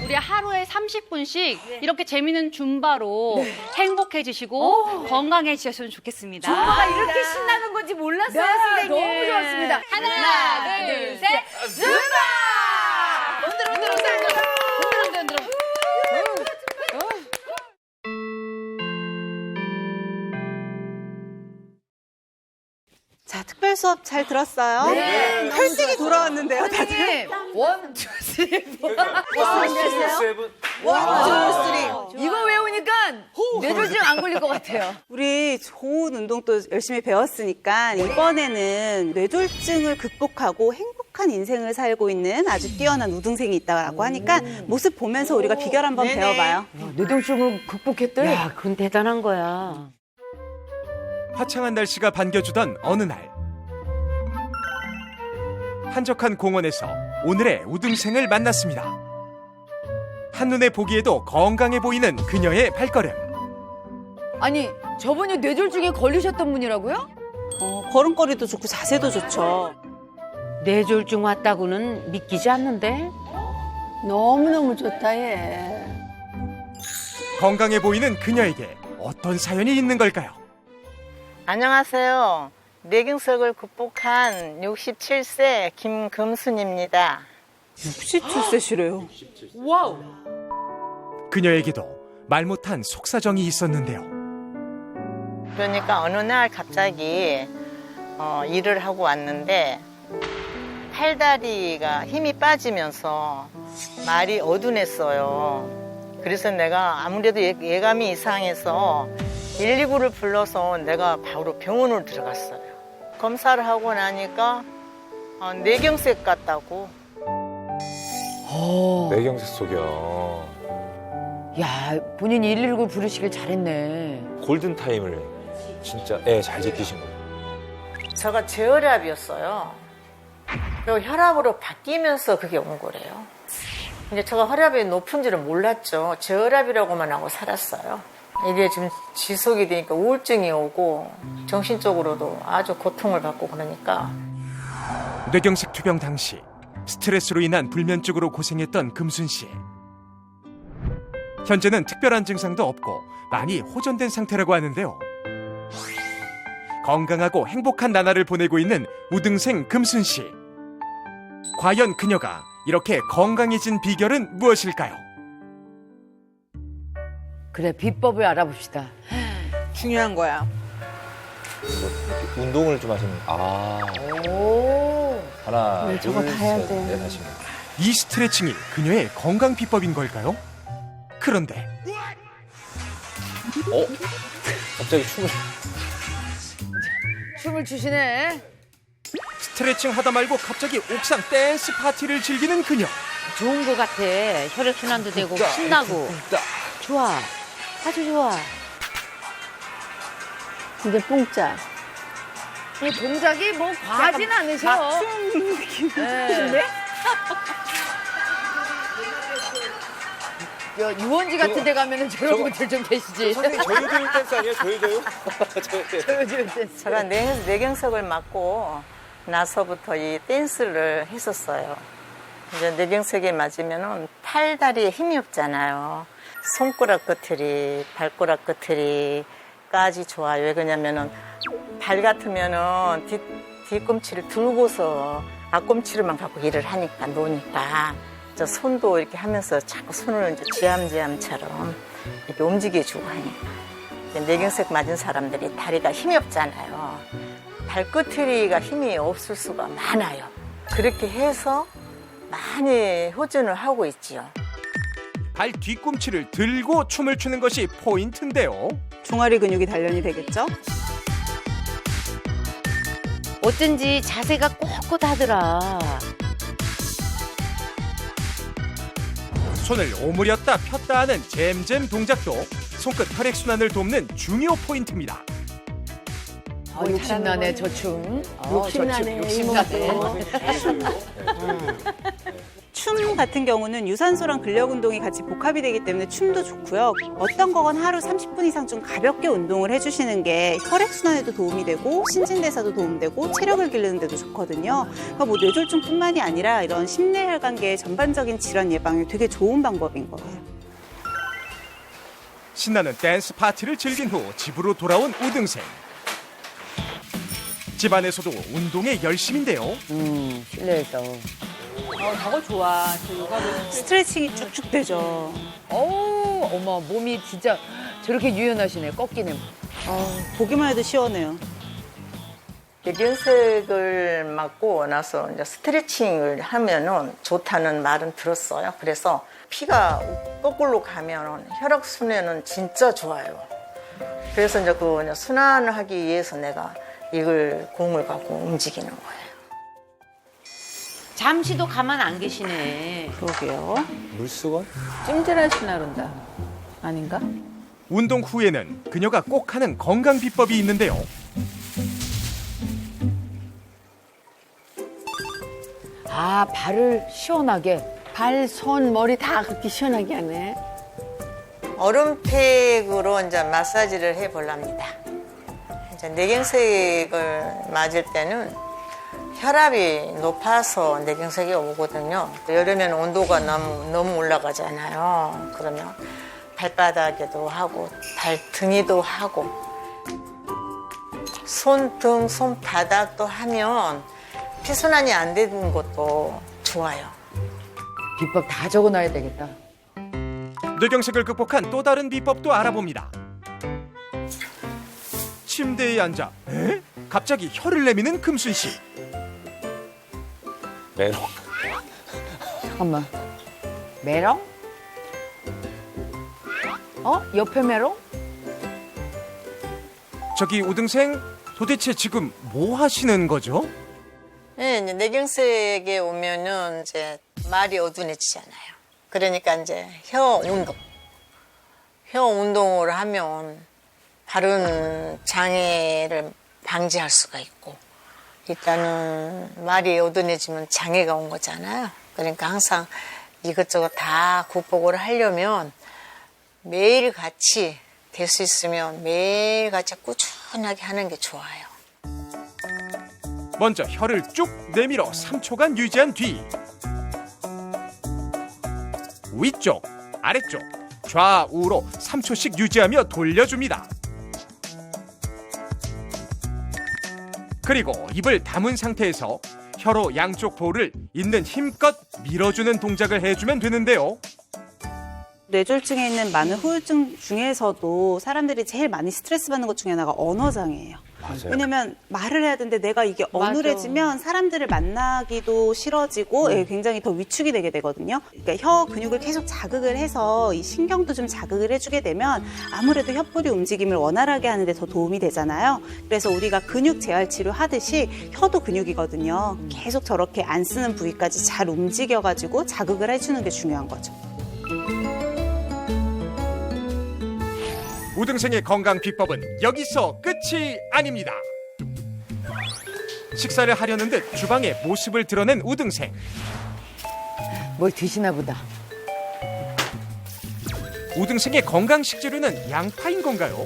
우리 하루에 30분씩 이렇게 재미있는 줌바로 행복해지시고 건강해지셨으면 좋겠습니다. 줌바가 이렇게 신나는 건지 몰랐어요, 네, 선생님. 너무 좋았습니다. 하나, 둘, 셋, 줌바! 흔들어. 자, 특별 수업 잘 들었어요? 네. 탈색이 돌아왔는데요, 다들. 선생님, 원, 투, 쓰리, 포. 세븐. 이거 외우니까 뇌졸중 안 걸릴 것 같아요. 우리 좋은 운동도 열심히 배웠으니까 이번에는 뇌졸중을 극복하고 행복한 인생을 살고 있는 아주 뛰어난 우등생이 있다고 하니까 모습 보면서 우리가 비결 한번 배워봐요. 뇌졸중을 극복했대. 야, 그건 대단한 거야. 화창한 날씨가 반겨주던 어느 날 한적한 공원에서 오늘의 우등생을 만났습니다. 한눈에 보기에도 건강해 보이는 그녀의 발걸음. 아니, 저분이 뇌졸중에 걸리셨던 분이라고요? 걸음걸이도 좋고 자세도 좋죠. 뇌졸중 왔다고는 믿기지 않는데? 너무너무 좋다, 얘. 건강해 보이는 그녀에게 어떤 사연이 있는 걸까요? 안녕하세요. 뇌경색을 극복한 67세 김금순입니다. 67세시래요. 와우. 그녀에게도 말 못한 속사정이 있었는데요. 그러니까 어느 날 갑자기 일을 하고 왔는데 팔다리가 힘이 빠지면서 말이 어둔했어요. 그래서 내가 아무래도 예감이 이상해서 119를 불러서 내가 바로 병원을 들어갔어요. 검사를 하고 나니까 뇌경색 같다고. 뇌경색 속여. 야, 본인이 119를 부르시길 잘했네. 골든 타임을 진짜 잘 지키신 거예요. 제가 저혈압이었어요. 그리고 혈압으로 바뀌면서 그게 온 거래요. 근데 제가 혈압이 높은 줄은 몰랐죠. 저혈압이라고만 하고 살았어요. 이게 좀 지속이 되니까 우울증이 오고 정신적으로도 아주 고통을 받고 그러니까. 뇌경색 투병 당시 스트레스로 인한 불면증으로 고생했던 금순 씨. 현재는 특별한 증상도 없고 많이 호전된 상태라고 하는데요. 건강하고 행복한 나날을 보내고 있는 우등생 금순 씨. 과연 그녀가 이렇게 건강해진 비결은 무엇일까요? 그래, 비법을 알아봅시다. 중요한 거야. 운동을 좀 하시는. 하나, 네, 저거 다 해야 돼. 넷 하시면. 이 스트레칭이 그녀의 건강 비법인 걸까요? 그런데 갑자기 춤을. 춤을 추시네. 스트레칭 하다 말고 갑자기 옥상 댄스 파티를 즐기는 그녀. 좋은 거 같아. 혈액순환도 되고 신나고. 좋아. 아주 좋아. 이제 뽕짜. 이 동작이 뭐 과하진 않으셔. 춤 느낌. 네. 유원지 같은 데 가면은 저런 분들 좀 계시지. 선생님 저요저요 댄스 아니에요? 저요저요? 저요 댄스. 제가 뇌경색을 맞고 나서부터 이 댄스를 했었어요. 이제 뇌경색에 맞으면은 팔, 다리에 힘이 없잖아요. 손가락 끝들이, 발가락 끝들이까지 좋아요. 왜 그러냐면은 발 같으면은 뒤꿈치를 들고서 앞꿈치로만 갖고 일을 하니까 노니까 저 손도 이렇게 하면서 자꾸 손을 이제 지암처럼 이렇게 움직여주고 하니까 뇌경색 맞은 사람들이 다리가 힘이 없잖아요. 발끝리가 힘이 없을 수가 많아요. 그렇게 해서 많이 호전을 하고 있지요. 발 뒤꿈치를 들고 춤을 추는 것이 포인트인데요. 종아리 근육이 단련이 되겠죠? 어쩐지 자세가 꼿꼿하더라. 손을 오므렸다 폈다 하는 잼잼 동작도 손끝 혈액순환을 돕는 중요 포인트입니다. 욕심나네, 저 춤. 욕심나네. 욕심나네. 춤 같은 경우는 유산소랑 근력 운동이 같이 복합이 되기 때문에 춤도 좋고요. 어떤 거건 하루 30분 이상 좀 가볍게 운동을 해주시는 게 혈액순환에도 도움이 되고 신진대사도 도움되고 체력을 기르는 데도 좋거든요. 그러니까 뭐 뇌졸중뿐만이 아니라 이런 심내혈관계 전반적인 질환 예방에 되게 좋은 방법인 거예요. 신나는 댄스 파티를 즐긴 후 집으로 돌아온 우등생. 집안에서도 운동에 열심인데요. 실내에서. 저거 좋아. 스트레칭이 쭉쭉 되죠. 어우, 어머, 몸이 진짜 저렇게 유연하시네, 꺾이네. 보기만 해도 시원해요. 뇌경색을 맞고 나서 이제 스트레칭을 하면은 좋다는 말은 들었어요. 그래서 피가 거꾸로 가면 혈액순환은 진짜 좋아요. 그래서 이제 그 순환을 하기 위해서 내가 이걸 공을 갖고 움직이는 거예요. 잠시도 가만 안 계시네. 그러게요. 물수건? 찜질하시나 그런다. 아닌가? 운동 후에는 그녀가 꼭 하는 건강 비법이 있는데요. 아, 발을 시원하게. 발, 손, 머리 다 그렇게 시원하게 하네. 얼음팩으로 이제 마사지를 해보랍니다. 이제 뇌경색을 맞을 때는 혈압이 높아서 뇌경색이 오거든요. 여름에는 온도가 너무 올라가잖아요. 그러면 발바닥에도 하고 발등에도 하고 손등, 손바닥도 하면 피순환이 안 되는 것도 좋아요. 비법 다 적어놔야 되겠다. 뇌경색을 극복한 또 다른 비법도 알아봅니다. 침대에 앉아 갑자기 혀를 내미는 금순 씨. 메롱. 잠깐만. 메롱? 옆에 메롱? 저기 우등생, 도대체 지금 뭐 하시는 거죠? 네, 이제 뇌경색에 오면은 이제 말이 어두워지잖아요. 그러니까 이제 혀 운동을 하면 발음 장애를 방지할 수가 있고, 일단은 말이 어두워지면 장애가 온 거잖아요. 그러니까 항상 이것저것 다 극복을 하려면 매일 같이 될 수 있으면 매일 같이 꾸준하게 하는 게 좋아요. 먼저 혀를 쭉 내밀어 3초간 유지한 뒤 위쪽, 아래쪽, 좌우로 3초씩 유지하며 돌려줍니다. 그리고 입을 다문 상태에서 혀로 양쪽 볼을 있는 힘껏 밀어주는 동작을 해주면 되는데요. 뇌졸중에 있는 많은 후유증 중에서도 사람들이 제일 많이 스트레스 받는 것 중에 하나가 언어장애예요. 맞아요. 왜냐면 말을 해야 되는데 내가 이게 어눌해지면 사람들을 만나기도 싫어지고 굉장히 더 위축이 되게 되거든요. 그러니까 혀 근육을 계속 자극을 해서 이 신경도 좀 자극을 해주게 되면 아무래도 혀볼이 움직임을 원활하게 하는 데 더 도움이 되잖아요. 그래서 우리가 근육 재활 치료 하듯이 혀도 근육이거든요. 계속 저렇게 안 쓰는 부위까지 잘 움직여가지고 자극을 해주는 게 중요한 거죠. 우등생의 건강 비법은 여기서 끝이 아닙니다. 식사를 하려는 듯 주방의 모습을 드러낸 우등생. 뭘 드시나 보다. 우등생의 건강 식재료는 양파인 건가요?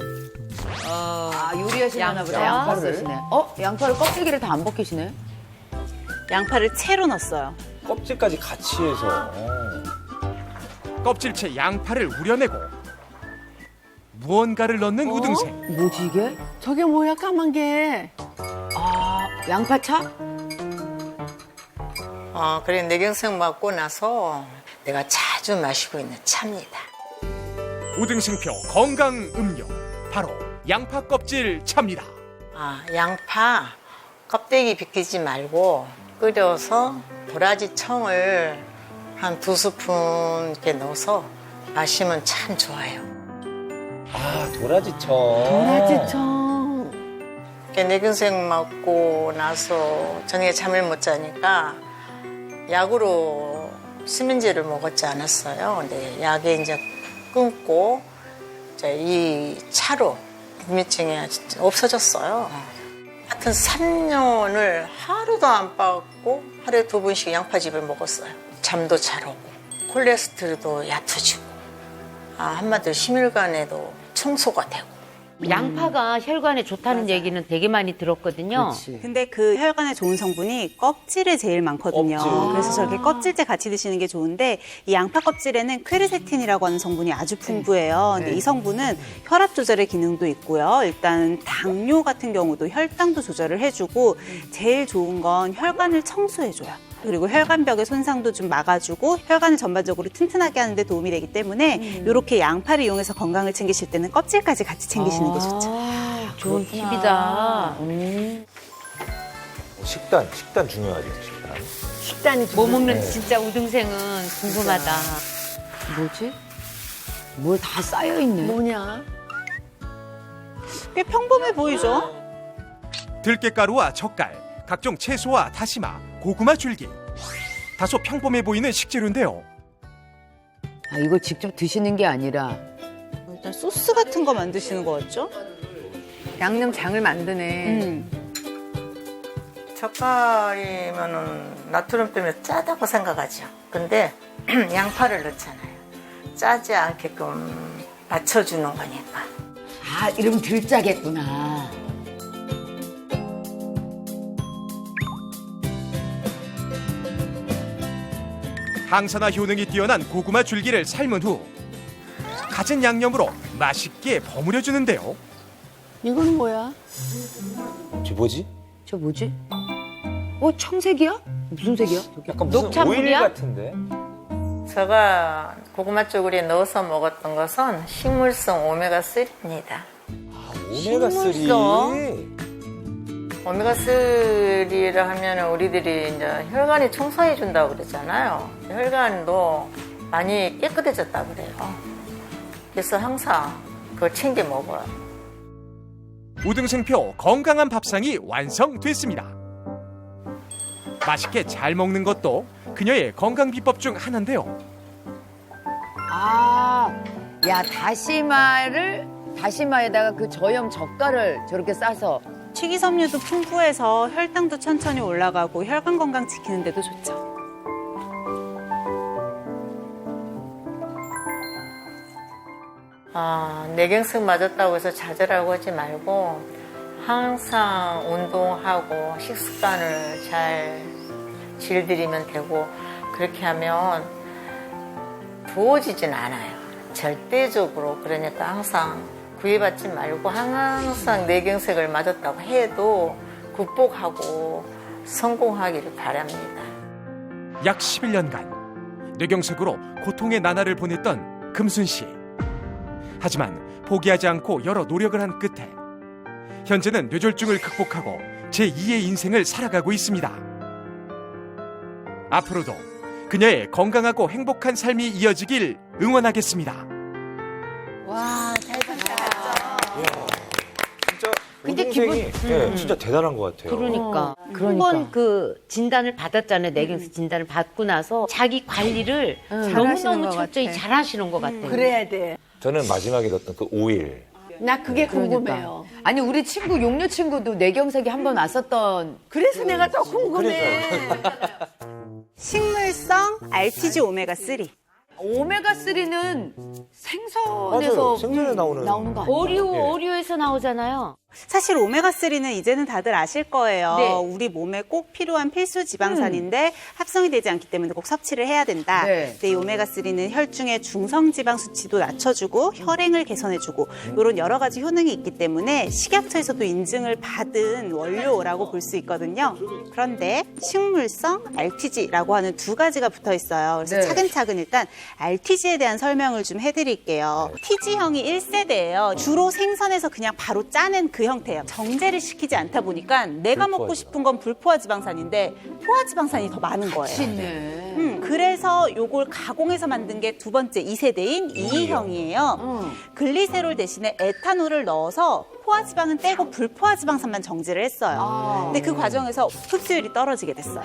아, 요리하시나 보다. 양파를 쓰시네. 양파를 껍질기를 다 안 벗기시네. 양파를 채로 넣었어요. 껍질까지 같이 해서. 껍질째 양파를 우려내고 무언가를 넣는 우등생. 뭐지 이게? 저게 뭐야, 까만 게. 양파차? 그래 뇌경색 맞고 나서 내가 자주 마시고 있는 차입니다. 우등생표 건강 음료 바로 양파 껍질 차입니다. 양파 껍데기 벗기지 말고 끓여서 도라지 청을 한 2스푼 이렇게 넣어서 마시면 참 좋아요. 도라지청. 도라지청. 뇌경색 맞고 나서 저녁에 잠을 못 자니까 약으로 수면제를 먹었지 않았어요. 근데 약에 이제 끊고 이제 이 차로 불면증이 없어졌어요. 하여튼 3년을 하루도 안 빠졌고 하루에 2번씩 양파즙을 먹었어요. 잠도 잘 오고 콜레스테롤도 얕아지고 한마디로 심혈관에도 청소가 되고. 양파가 혈관에 좋다는 얘기는 되게 많이 들었거든요. 근데 그 혈관에 좋은 성분이 껍질에 제일 많거든요. 그래서 저렇게 껍질째 같이 드시는 게 좋은데 이 양파 껍질에는 퀘르세틴이라고 하는 성분이 아주 풍부해요. 근데 이 성분은 혈압 조절의 기능도 있고요. 일단 당뇨 같은 경우도 혈당도 조절을 해주고 제일 좋은 건 혈관을 청소해줘요. 그리고 혈관벽의 손상도 좀 막아주고 혈관을 전반적으로 튼튼하게 하는 데 도움이 되기 때문에 이렇게 양파를 이용해서 건강을 챙기실 때는 껍질까지 같이 챙기시는 게 좋죠. 좋은 팁이다. 식단 중요하죠, 식단. 식단이 뭐 먹는 진짜 우등생은 궁금하다. 뭐지? 뭘 다 쌓여있네. 뭐냐? 꽤 평범해 보이죠? 들깨가루와 젓갈, 각종 채소와 다시마, 고구마 줄기. 다소 평범해 보이는 식재료인데요. 이걸 직접 드시는 게 아니라 일단 소스 같은 거 만드시는 거 같죠? 양념장을 만드네. 젓갈이면은 나트륨 때문에 짜다고 생각하죠. 근데 양파를 넣잖아요. 짜지 않게끔 맞춰주는 거니까. 이러면 덜 짜겠구나. 항산화 효능이 뛰어난 고구마 줄기를 삶은 후 갖은 양념으로 맛있게 버무려 주는데요. 이건 뭐야? 저 뭐지? 저 뭐지? 청색이야? 무슨 색이야? 약간 무슨 녹차물이야? 오일 같은데? 제가 고구마 쪼그리에 넣어서 먹었던 것은 식물성 오메가3입니다. 오메가3. 오메가3를 하면 우리들이 이제 혈관이 청소해 준다고 그러잖아요. 혈관도 많이 깨끗해졌다고 그래요. 그래서 항상 그걸 챙겨 먹어요. 우등생표 건강한 밥상이 완성됐습니다. 맛있게 잘 먹는 것도 그녀의 건강 비법 중 하나인데요. 다시마에다가 그 저염 젓갈을 저렇게 싸서. 식이섬유도 풍부해서 혈당도 천천히 올라가고 혈관 건강 지키는 데도 좋죠. 뇌경색 맞았다고 해서 좌절하고 하지 말고 항상 운동하고 식습관을 잘 길들이면 되고 그렇게 하면 부어지진 않아요. 절대적으로. 그러니까 항상 구애받지 말고 항상 뇌경색을 맞았다고 해도 극복하고 성공하기를 바랍니다. 약 11년간 뇌경색으로 고통의 나날을 보냈던 금순 씨. 하지만 포기하지 않고 여러 노력을 한 끝에 현재는 뇌졸중을 극복하고 제2의 인생을 살아가고 있습니다. 앞으로도 그녀의 건강하고 행복한 삶이 이어지길 응원하겠습니다. 와, 잘 봤다. 진짜 근데 우동생이 진짜 대단한 것 같아요. 그러니까. 한 번 그 진단을 받았잖아요. 뇌경색 진단을 받고 나서 자기 관리를 너무너무 철저히 잘 하시는 것 같아요. 그래야 돼. 저는 마지막에 넣었던 그 오일. 나 그게 궁금해요. 아니 우리 친구 용녀 친구도 뇌경색이 한 번 왔었던. 그래서 내가 더 궁금해. 식물성 RTG 오메가3. 오메가3는 생선에서 맞아요. 생선에 나오는 거 아니에요? 오류에서 나오잖아요. 사실 오메가3는 이제는 다들 아실 거예요. 네. 우리 몸에 꼭 필요한 필수 지방산인데 합성이 되지 않기 때문에 꼭 섭취를 해야 된다. 네. 근데 이 오메가3는 혈중의 중성지방 수치도 낮춰주고 혈행을 개선해주고 이런 여러 가지 효능이 있기 때문에 식약처에서도 인증을 받은 원료라고 볼 수 있거든요. 그런데 식물성 RTG라고 하는 두 가지가 붙어 있어요. 그래서 네. 차근차근 일단 RTG에 대한 설명을 좀 해드릴게요. TG형이 1세대예요. 주로 생선에서 그냥 바로 짜낸 그 형태예요. 정제를 시키지 않다 보니까 내가 먹고 싶은 건 불포화지방산인데 포화지방산이 더 많은 거예요. 그래서 요걸 가공해서 만든 게 두 번째 2세대인 2형이에요. 글리세롤 대신에 에탄올을 넣어서 포화지방은 떼고 불포화지방산만 정제를 했어요. 근데 그 과정에서 흡수율이 떨어지게 됐어요.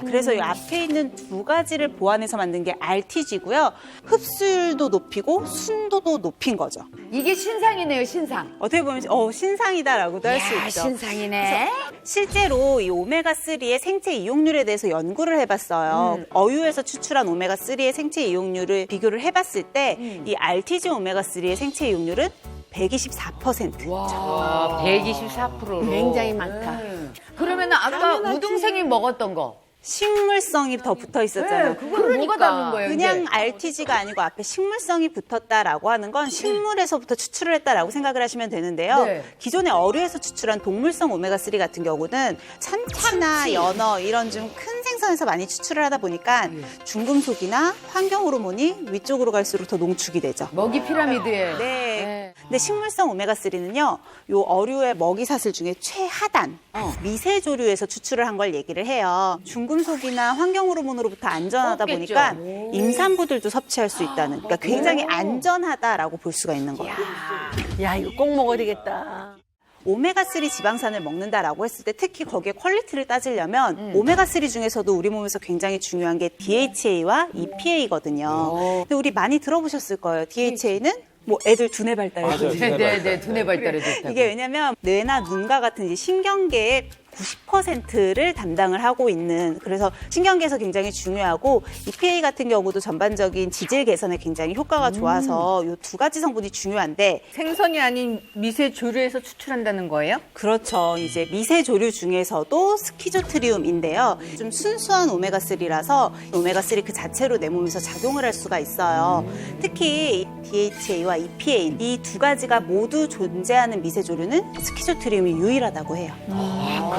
그래서 이 앞에 있는 두 가지를 보완해서 만든 게 RTG고요. 흡수율도 높이고 순도도 높인 거죠. 이게 신상이네요, 신상. 어떻게 보면 신상이다라고도 할 수 있죠. 신상이네. 실제로 이 오메가3의 생체 이용률에 대해서 연구를 해봤어요. 어유에서 추출한 오메가3의 생체 이용률을 비교를 해봤을 때 이 RTG 오메가3의 생체 이용률은 124%. 와, 124%로. 굉장히 많다. 그러면 아까 우동생이 먹었던 거. 식물성이 더 붙어 있었잖아요. 네, 그건 뭐가 다른 거예요? 그냥 이제? RTG가 아니고 앞에 식물성이 붙었다라고 하는 건 식물에서부터 추출을 했다라고 생각을 하시면 되는데요. 네. 기존에 어류에서 추출한 동물성 오메가3 같은 경우는 참치나 연어 이런 좀 큰 생선에서 많이 추출을 하다 보니까 중금속이나 환경 호르몬이 위쪽으로 갈수록 더 농축이 되죠. 먹이 피라미드에. 네. 근데 식물성 오메가3는요, 요 어류의 먹이사슬 중에 최하단, 미세조류에서 추출을 한 걸 얘기를 해요. 중금속이나 환경 호르몬으로부터 안전하다 보니까 임산부들도 섭취할 수 있다는, 그러니까 굉장히 안전하다라고 볼 수가 있는 거예요. 야, 이거 꼭 먹어야 되겠다. 오메가3 지방산을 먹는다라고 했을 때 특히 거기에 퀄리티를 따지려면 오메가3 중에서도 우리 몸에서 굉장히 중요한 게 DHA와 EPA거든요. 근데 우리 많이 들어보셨을 거예요. DHA는 뭐 애들 두뇌 발달에 네, 두뇌 발달에 좋다고. 이게 왜냐면 뇌나 눈과 같은 이제 신경계의 90%를 담당을 하고 있는, 그래서 신경계에서 굉장히 중요하고 EPA 같은 경우도 전반적인 지질 개선에 굉장히 효과가 좋아서 이 두 가지 성분이 중요한데 생선이 아닌 미세 조류에서 추출한다는 거예요? 그렇죠. 이제 미세 조류 중에서도 스키조트리움인데요. 좀 순수한 오메가3라서 오메가3 그 자체로 내 몸에서 작용을 할 수가 있어요. 특히 DHA와 EPA 이 두 가지가 모두 존재하는 미세 조류는 스키조트리움이 유일하다고 해요.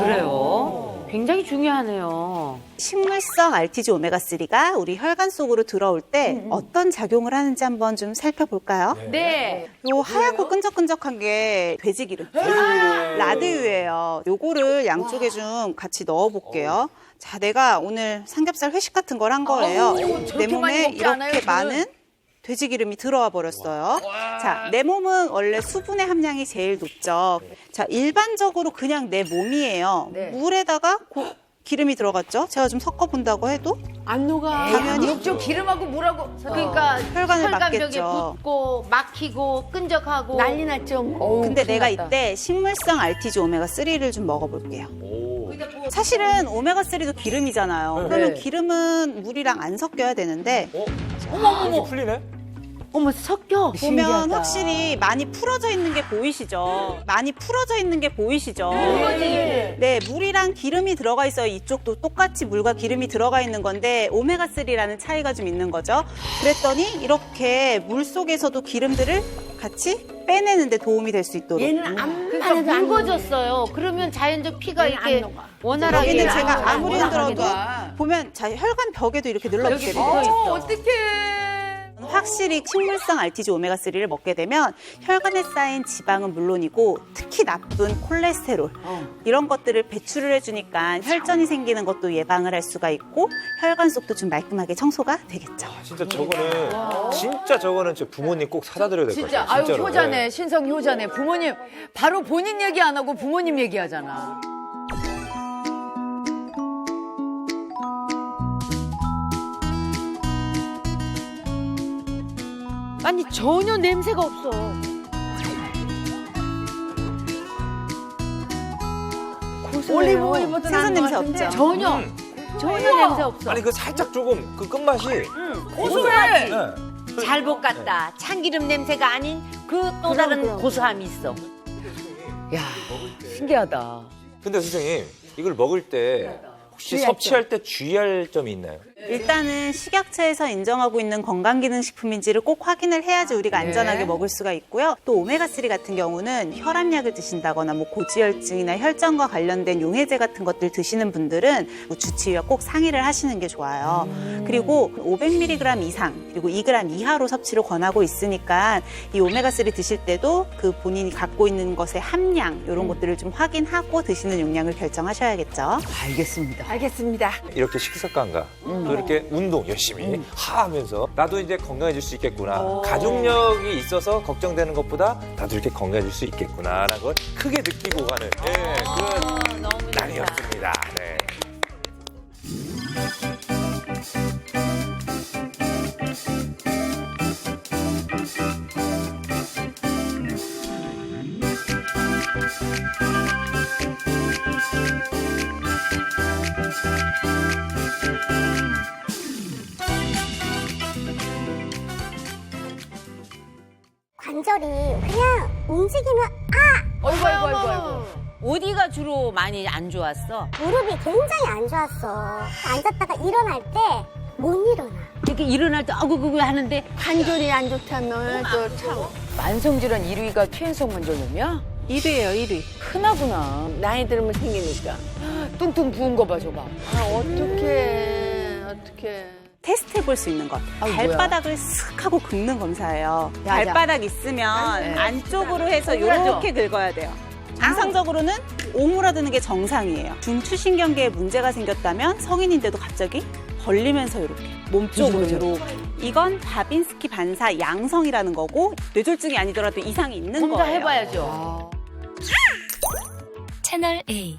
그래요? 굉장히 중요하네요. 식물성 RTG 오메가3가 우리 혈관 속으로 들어올 때 어떤 작용을 하는지 한번 좀 살펴볼까요? 네. 요 하얗고 끈적끈적한 게 돼지기름, 라드유예요. 요거를 양쪽에 좀 같이 넣어볼게요. 자, 내가 오늘 삼겹살 회식 같은 걸 한 거예요. 내 몸에 이렇게 많은 돼지기름이 들어와 버렸어요. 자, 내 몸은 원래 수분의 함량이 제일 높죠. 자, 일반적으로 그냥 내 몸이에요. 물에다가 기름이 들어갔죠. 제가 좀 섞어본다고 해도 안 녹아. 당연히 욕조 기름하고 물하고. 그러니까 혈관을 혈관벽에 막겠죠. 붙고 막히고 끈적하고 난리 났죠. 근데 내가 이때 식물성 RTG 오메가3를 좀 먹어볼게요. 사실은 오메가3도 기름이잖아요. 그러면 기름은 물이랑 안 섞여야 되는데 어머, 풀리네? 어머, 섞여. 보면 확실히 많이 풀어져 있는 게 보이시죠? 많이 풀어져 있는 게 보이시죠? 네, 물이랑 기름이 들어가 있어요. 이쪽도 똑같이 물과 기름이 들어가 있는 건데 오메가3라는 차이가 좀 있는 거죠. 그랬더니 이렇게 물 속에서도 기름들을 같이 빼내는 데 도움이 될 수 있도록. 얘는 암만 해도 안 굵어졌어요. 그러면 자연적 피가 이렇게 원활하게 여기는 안 제가 아무리 올라가게 흔들어도 돼. 보면 자 혈관 벽에도 이렇게 눌러붙게 돼요. 어떡해. 확실히 식물성 RTG 오메가3를 먹게 되면 혈관에 쌓인 지방은 물론이고 특히 나쁜 콜레스테롤 이런 것들을 배출을 해주니까 혈전이 생기는 것도 예방을 할 수가 있고 혈관 속도 좀 말끔하게 청소가 되겠죠. 진짜 저거는 제 부모님 꼭 사다 드려야 될 것 진짜 같아요. 아유 진짜로. 효자네. 네. 신성 효자네. 부모님 바로 본인 얘기 안 하고 부모님 얘기하잖아. 아니 전혀 냄새가 없어. 올리브 오일보다 생선 냄새 없죠? 전혀 냄새 없어. 아니 그 살짝 조금 그 끝맛이 고소해. 네. 잘 볶았다. 참기름 냄새가 아닌 그 또 다른 고소함이 있어. 야 신기하다. 근데 선생님 이걸 먹을 때 혹시 섭취할 때 주의할 점이 있나요? 일단은 식약처에서 인정하고 있는 건강기능식품인지를 꼭 확인을 해야지 우리가 안전하게 먹을 수가 있고요. 또 오메가3 같은 경우는 혈압약을 드신다거나 뭐 고지혈증이나 혈전과 관련된 용해제 같은 것들 드시는 분들은 뭐 주치의와 꼭 상의를 하시는 게 좋아요. 그리고 500mg 이상 그리고 2g 이하로 섭취를 권하고 있으니까 이 오메가3 드실 때도 그 본인이 갖고 있는 것의 함량 이런 것들을 좀 확인하고 드시는 용량을 결정하셔야겠죠. 알겠습니다. 이렇게 식습관과 또 이렇게 운동 열심히 하면서 나도 이제 건강해질 수 있겠구나. 가족력이 있어서 걱정되는 것보다 나도 이렇게 건강해질 수 있겠구나라는 걸 크게 느끼고 가는 그런 날이었습니다. 네. 관절이 그냥 움직이면 아이고. 어디가 주로 많이 안 좋았어? 무릎이 굉장히 안 좋았어. 앉았다가 일어날 때 못 일어나. 이렇게 일어날 때 아구구구 하는데 관절이 안 좋다면 또 참. 만성질환 1위가 퇴행성 관절염이야? 1위예요, 1위. 흔하구나. 나이 들면 생기니까. 뚱뚱 부은 거 봐, 저봐. 어떡해. 테스트 해볼 수 있는 것. 아유, 발바닥을 슥 하고 긁는 검사예요. 야, 발바닥 있으면 네. 안쪽으로 해서 오므라져. 이렇게 긁어야 돼요. 정상적으로는 오므라드는 게 정상이에요. 중추신경계에 문제가 생겼다면 성인인데도 갑자기 벌리면서 이렇게 몸쪽으로 이렇게. 이건 바빈스키 반사 양성이라는 거고 뇌졸중이 아니더라도 이상이 있는 검사 거예요. 해봐야죠. 채널 A